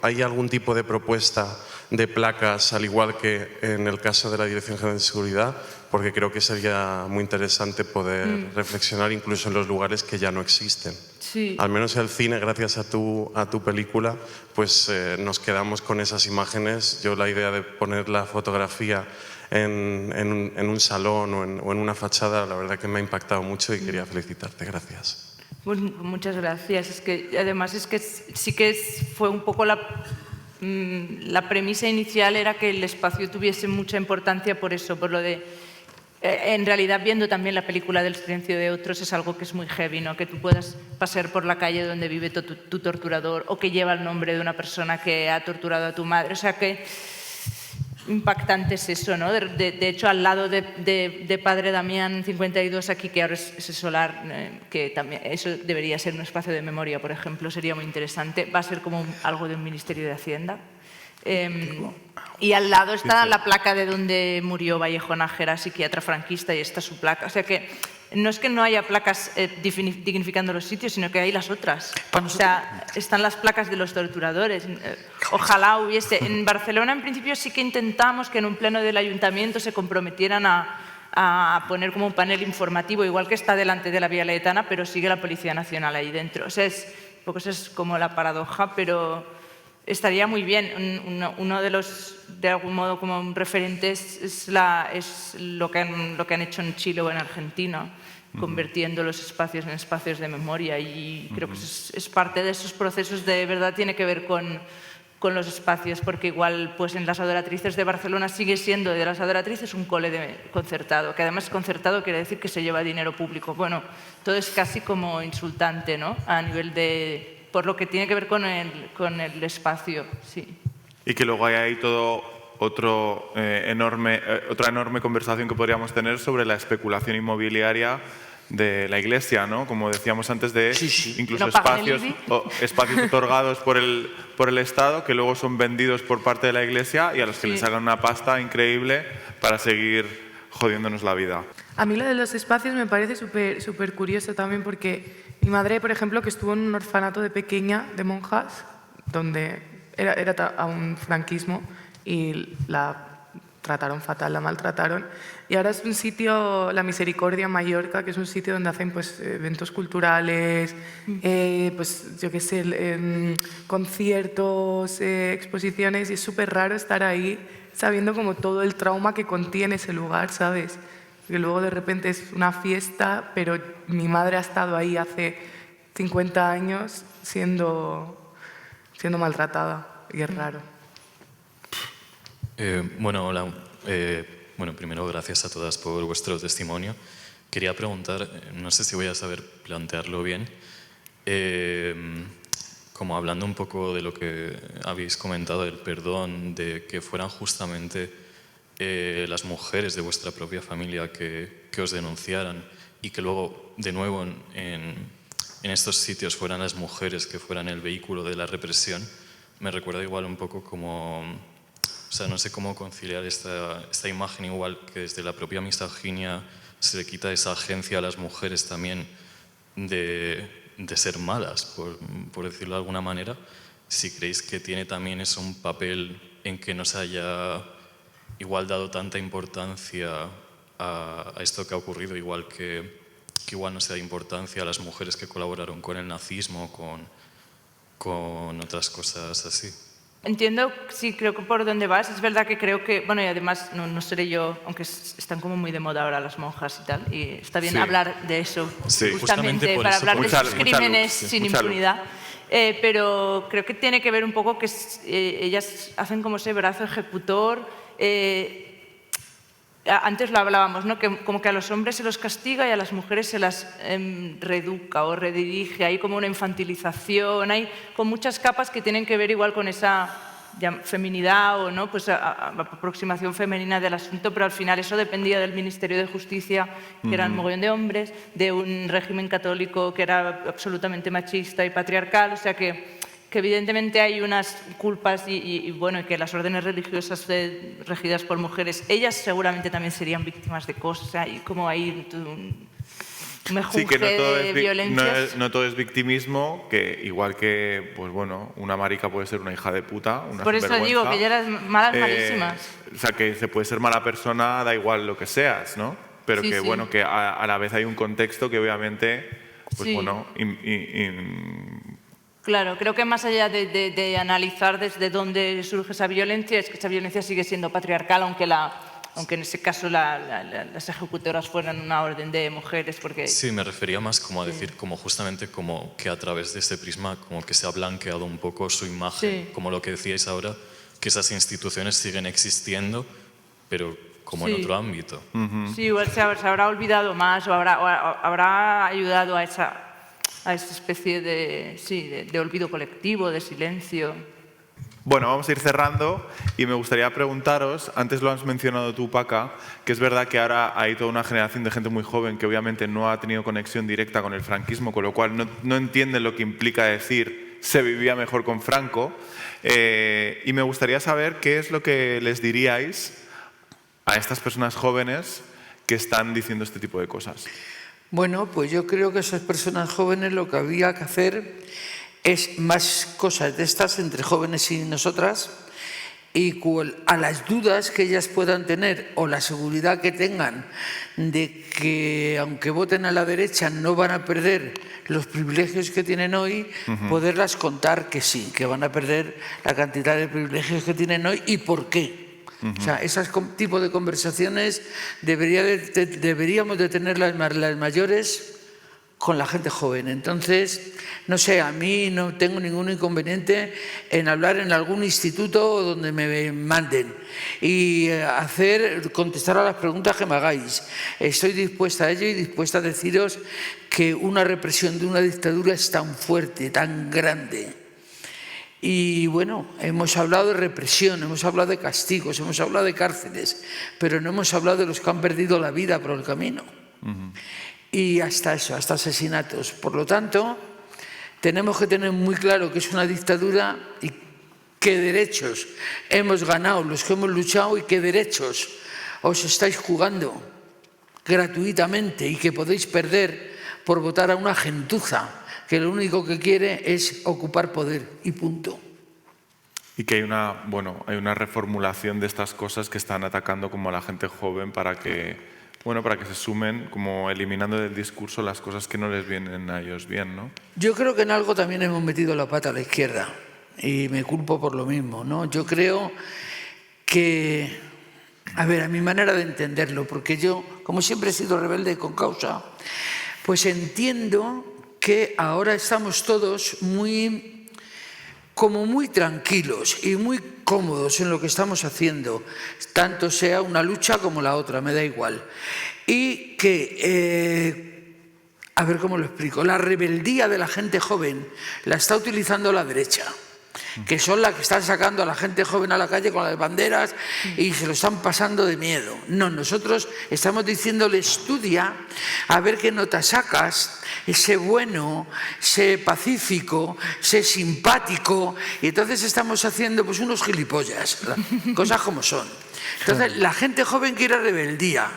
hay algún tipo de propuesta de placas, al igual que en el caso de la Dirección General de Seguridad? Porque creo que sería muy interesante poder reflexionar incluso en los lugares que ya no existen. Sí. Al menos el cine, gracias a tu película, pues nos quedamos con esas imágenes. Yo la idea de poner la fotografía en un salón o en una fachada, la verdad que me ha impactado mucho y quería felicitarte. Gracias. Pues muchas gracias. Es que además es que sí que fue un poco la premisa inicial era que el espacio tuviese mucha importancia por eso, por lo de en realidad viendo también la película del silencio de otros es algo que es muy heavy, ¿no? Que tú puedas pasear por la calle donde vive tu torturador o que lleva el nombre de una persona que ha torturado a tu madre, o sea que impactante es eso, ¿no? De hecho, al lado de Padre Damián 52, aquí que ahora es solar, que también eso debería ser un espacio de memoria, por ejemplo, sería muy interesante. Va a ser como algo de un Ministerio de Hacienda. Y al lado está la placa de donde murió Vallejo Nájera, psiquiatra franquista, y está su placa. O sea que no es que no haya placas dignificando los sitios, sino que hay las otras. O sea, están las placas de los torturadores. Ojalá hubiese. En Barcelona, en principio, sí que intentamos que en un pleno del ayuntamiento se comprometieran a poner como un panel informativo, igual que está delante de la Vía Laietana, pero sigue la Policía Nacional ahí dentro. O sea, esa es como la paradoja, pero estaría muy bien. Uno de los, de algún modo, como referentes es lo que han hecho en Chile o en Argentina, convirtiendo los espacios en espacios de memoria, y creo que es parte de esos procesos. De verdad tiene que ver con los espacios, porque igual pues en las Adoratrices de Barcelona sigue siendo de las Adoratrices un cole concertado, que además concertado quiere decir que se lleva dinero público. Bueno, todo es casi como insultante, ¿no? A nivel de... por lo que tiene que ver con el espacio, sí. Y que luego hay ahí todo otra enorme conversación que podríamos tener sobre la especulación inmobiliaria de la Iglesia, ¿no? Como decíamos antes, de incluso ¿No pagan el IBI? espacios otorgados por el Estado que luego son vendidos por parte de la Iglesia y a los que les hagan una pasta increíble para seguir jodiéndonos la vida. A mí lo de los espacios me parece súper curioso también, porque mi madre, por ejemplo, que estuvo en un orfanato de pequeña, de monjas, donde era a un franquismo, y la trataron fatal, la maltrataron. Y ahora es un sitio, La Misericordia en Mallorca, que es un sitio donde hacen pues, eventos culturales, pues yo qué sé, conciertos, exposiciones, y es súper raro estar ahí sabiendo como todo el trauma que contiene ese lugar, ¿sabes? Que luego de repente es una fiesta, pero mi madre ha estado ahí hace 50 años siendo maltratada y es raro. Bueno, hola. Bueno, primero, gracias a todas por vuestro testimonio. Quería preguntar, no sé si voy a saber plantearlo bien, como hablando un poco de lo que habéis comentado, del perdón, de que fueran justamente las mujeres de vuestra propia familia que os denunciaran y que luego, de nuevo, en estos sitios fueran las mujeres que fueran el vehículo de la represión, me recuerda igual un poco como... O sea, no sé cómo conciliar esta imagen igual que desde la propia misoginia se le quita esa agencia a las mujeres también de ser malas, por decirlo de alguna manera. Si creéis que tiene también eso un papel en que no se haya igual dado tanta importancia a esto que ha ocurrido, igual que igual no se da importancia a las mujeres que colaboraron con el nazismo, con otras cosas así. Entiendo, sí, creo que por dónde vas. Es verdad que creo que, bueno, y además no seré yo, aunque están como muy de moda ahora las monjas y tal, y está bien hablar de eso, sí, justamente por para eso, hablar de esos crímenes sí, sin impunidad. Pero creo que tiene que ver un poco que ellas hacen como ese brazo ejecutor. Antes lo hablábamos, ¿no? Que como que a los hombres se los castiga y a las mujeres se las reeduca o redirige. Hay como una infantilización, hay con muchas capas que tienen que ver igual con esa feminidad o no, pues aproximación femenina del asunto, pero al final eso dependía del Ministerio de Justicia, que eran un mogollón de hombres, de un régimen católico que era absolutamente machista y patriarcal, o sea que evidentemente hay unas culpas y bueno, que las órdenes religiosas regidas por mujeres, ellas seguramente también serían víctimas de cosas, o sea, y como hay un mejunje sí, que de violencias. No todo es victimismo, que igual que, pues bueno, una marica puede ser una hija de puta, una por eso digo que ella eran malas, malísimas. O sea, que se puede ser mala persona, da igual lo que seas, ¿no? Pero Sí, que sí. bueno, que a la vez hay un contexto que obviamente, pues Sí. bueno, Claro, creo que más allá de analizar desde dónde surge esa violencia, es que esa violencia sigue siendo patriarcal, aunque en ese caso las ejecutoras fueran una orden de mujeres. Porque Sí, me refería más como a decir, como justamente como que a través de este prisma como que se ha blanqueado un poco su imagen, Sí. como lo que decíais ahora, que esas instituciones siguen existiendo, pero como en Sí. otro ámbito. Sí, igual se habrá olvidado más o habrá ayudado a esa especie de olvido colectivo, de silencio. Bueno, vamos a ir cerrando y me gustaría preguntaros, antes lo has mencionado tú, Paca, que es verdad que ahora hay toda una generación de gente muy joven que obviamente no ha tenido conexión directa con el franquismo, con lo cual no entienden lo que implica decir se vivía mejor con Franco. Y me gustaría saber qué es lo que les diríais a estas personas jóvenes que están diciendo este tipo de cosas. Bueno, pues yo creo que esas personas jóvenes lo que había que hacer es más cosas de estas entre jóvenes y nosotras, y a las dudas que ellas puedan tener o la seguridad que tengan de que aunque voten a la derecha no van a perder los privilegios que tienen hoy, poderlas contar que sí, que van a perder la cantidad de privilegios que tienen hoy y por qué. O sea, ese tipo de conversaciones deberíamos de tener las mayores con la gente joven. Entonces, no sé, a mí no tengo ningún inconveniente en hablar en algún instituto donde me manden y contestar a las preguntas que me hagáis. Estoy dispuesta a ello y dispuesta a deciros que una represión de una dictadura es tan fuerte, tan grande. Y bueno, hemos hablado de represión, hemos hablado de castigos, hemos hablado de cárceles, pero no hemos hablado de los que han perdido la vida por el camino. Y hasta eso, hasta asesinatos. Por lo tanto, tenemos que tener muy claro que es una dictadura y qué derechos hemos ganado los que hemos luchado y qué derechos os estáis jugando gratuitamente y que podéis perder por votar a una gentuza que lo único que quiere es ocupar poder y punto. Y que hay una reformulación de estas cosas que están atacando como a la gente joven para que se sumen, como eliminando del discurso las cosas que no les vienen a ellos bien, ¿no? Yo creo que en algo también hemos metido la pata a la izquierda y me culpo por lo mismo, ¿no? Yo creo que, a mi manera de entenderlo, porque yo, como siempre he sido rebelde con causa, pues entiendo que ahora estamos todos como muy tranquilos y muy cómodos en lo que estamos haciendo, tanto sea una lucha como la otra, me da igual. Y que, a ver cómo lo explico, la rebeldía de la gente joven la está utilizando la derecha, que son las que están sacando a la gente joven a la calle con las banderas y se lo están pasando de miedo. No, nosotros estamos diciéndole estudia a ver qué nota sacas, sé bueno, sé pacífico, sé simpático, y entonces estamos haciendo pues unos gilipollas, cosas como son. Entonces la gente joven quiere rebeldía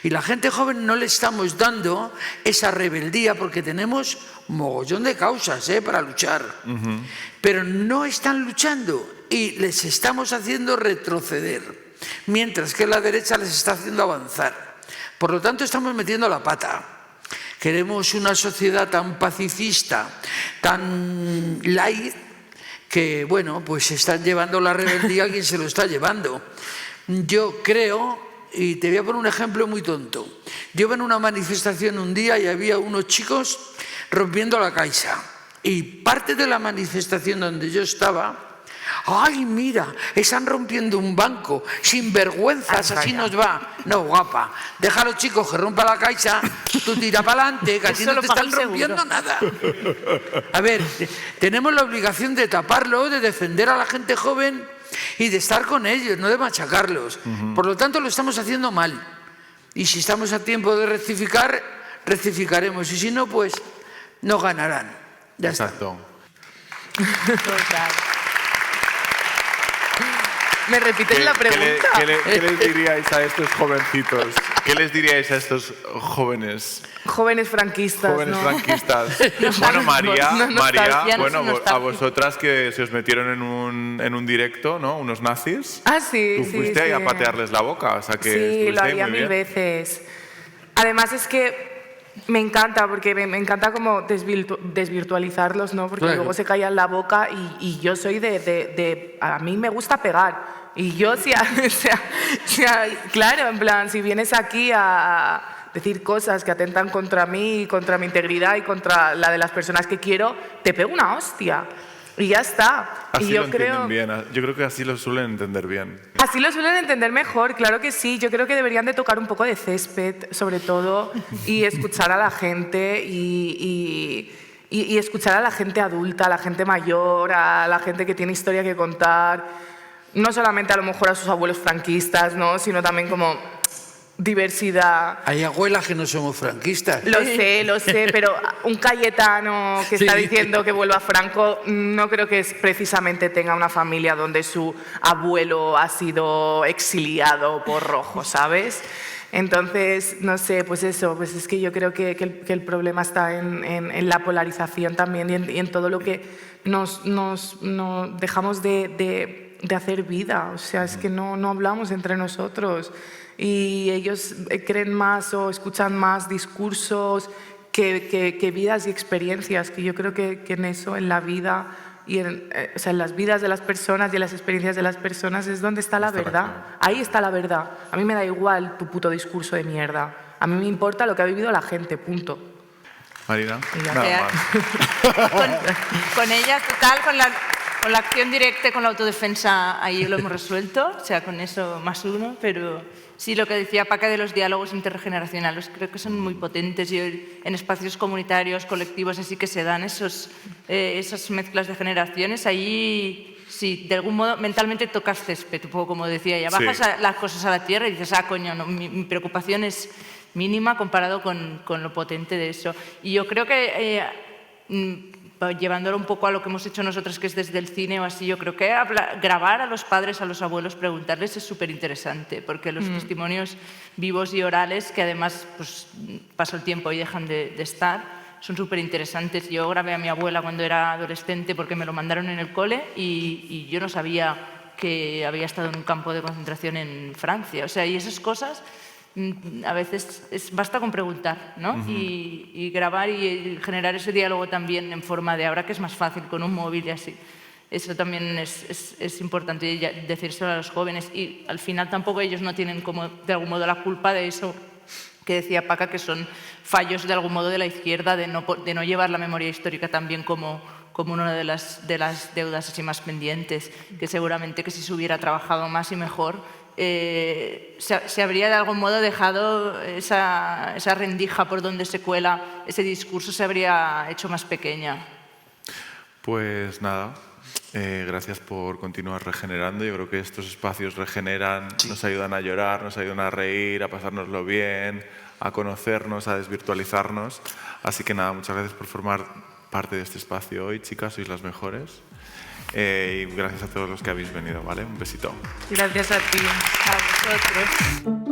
y la gente joven no le estamos dando esa rebeldía porque tenemos mogollón de causas para luchar, pero no están luchando y les estamos haciendo retroceder, mientras que la derecha les está haciendo avanzar. Por lo tanto, estamos metiendo la pata. Queremos una sociedad tan pacifista, tan light, que, bueno, pues están llevando la rebeldía a quien se lo está llevando. Yo creo, y te voy a poner un ejemplo muy tonto. Yo iba en una manifestación un día y había unos chicos rompiendo la Caixa. Y parte de la manifestación donde yo estaba, ¡ay, mira! Están rompiendo un banco, sinvergüenzas, así nos va. No, guapa, deja a los chicos que rompan la Caixa, tú tira para adelante, que a ti no te están rompiendo nada. A ver, tenemos la obligación de taparlo, de defender a la gente joven y de estar con ellos, no de machacarlos. Por lo tanto, lo estamos haciendo mal. Y si estamos a tiempo de rectificar, rectificaremos. Y si no, pues no ganarán. Ya Exacto. Total. ¿Me repites la pregunta? ¿Qué les diríais a estos jovencitos? ¿Qué les diríais a estos jóvenes? Jóvenes franquistas, Jóvenes ¿no? franquistas. Bueno, María, nostalgia, bueno, nostalgia. a vosotras que se os metieron en un directo, ¿no? Unos nazis. Ah, sí, Tú sí, fuiste ahí sí. a patearles la boca, o sea que Sí, lo estuviste ahí haría muy mil bien. veces. Además es que me encanta, porque me encanta como desvirtualizarlos, ¿no? Porque Claro. luego se callan la boca y yo soy a mí me gusta pegar. Y yo, claro, en plan, si vienes aquí a decir cosas que atentan contra mí, contra mi integridad y contra la de las personas que quiero, te pego una hostia. Y ya está. Así y yo lo entienden bien, yo creo que así lo suelen entender bien. Así lo suelen entender mejor, claro que sí. Yo creo que deberían de tocar un poco de césped, sobre todo, y escuchar a la gente y escuchar a la gente adulta, a la gente mayor, a la gente que tiene historia que contar. No solamente a lo mejor a sus abuelos franquistas, ¿no? Sino también como diversidad. Hay abuelas que no somos franquistas. Lo sé, pero un Cayetano que está Sí. diciendo que vuelva Franco, no creo que precisamente tenga una familia donde su abuelo ha sido exiliado por rojo, ¿sabes? Entonces, no sé, pues eso, pues es que yo creo que el problema está en la polarización también y en todo lo que nos dejamos de hacer vida. O sea, es que no hablamos entre nosotros. Y ellos creen más o escuchan más discursos que vidas y experiencias, que yo creo que en eso, en la vida y en las vidas de las personas y en las experiencias de las personas es donde está la verdad. Ahí está la verdad. A mí me da igual tu puto discurso de mierda. A mí me importa lo que ha vivido la gente, punto. Marina, Y ya. nada más. Con ellas, total, con la acción directa y con la autodefensa, ahí lo hemos resuelto, o sea, con eso +1, pero sí, lo que decía Paca de los diálogos intergeneracionales, creo que son muy potentes y en espacios comunitarios, colectivos, así que se dan esas mezclas de generaciones, ahí sí, de algún modo mentalmente tocas césped, un poco como decía ella, bajas Sí. las cosas a la tierra y dices, coño, no, mi preocupación es mínima comparado con lo potente de eso. Y yo creo que llevándolo un poco a lo que hemos hecho nosotros, que es desde el cine o así, yo creo que grabar a los padres, a los abuelos, preguntarles es súper interesante, porque los testimonios vivos y orales, que además pues, pasa el tiempo y dejan de estar, son súper interesantes. Yo grabé a mi abuela cuando era adolescente porque me lo mandaron en el cole y yo no sabía que había estado en un campo de concentración en Francia. O sea, y esas cosas a veces basta con preguntar, ¿no? Y grabar y generar ese diálogo también en forma de ahora que es más fácil con un móvil y así. Eso también es importante decírselo a los jóvenes y al final tampoco ellos no tienen como de algún modo la culpa de eso que decía Paca, que son fallos de algún modo de la izquierda de no llevar la memoria histórica también como una de las deudas así más pendientes, que seguramente que si se hubiera trabajado más y mejor, se habría de algún modo dejado esa rendija por donde se cuela ese discurso, se habría hecho más pequeña. Pues nada, gracias por continuar regenerando. Yo creo que estos espacios regeneran, nos ayudan a llorar, nos ayudan a reír, a pasárnoslo bien, a conocernos, a desvirtualizarnos. Así que nada, muchas gracias por formar parte de este espacio hoy, chicas, sois las mejores. Y gracias a todos los que habéis venido, ¿vale? Un besito. Gracias a ti. A vosotros.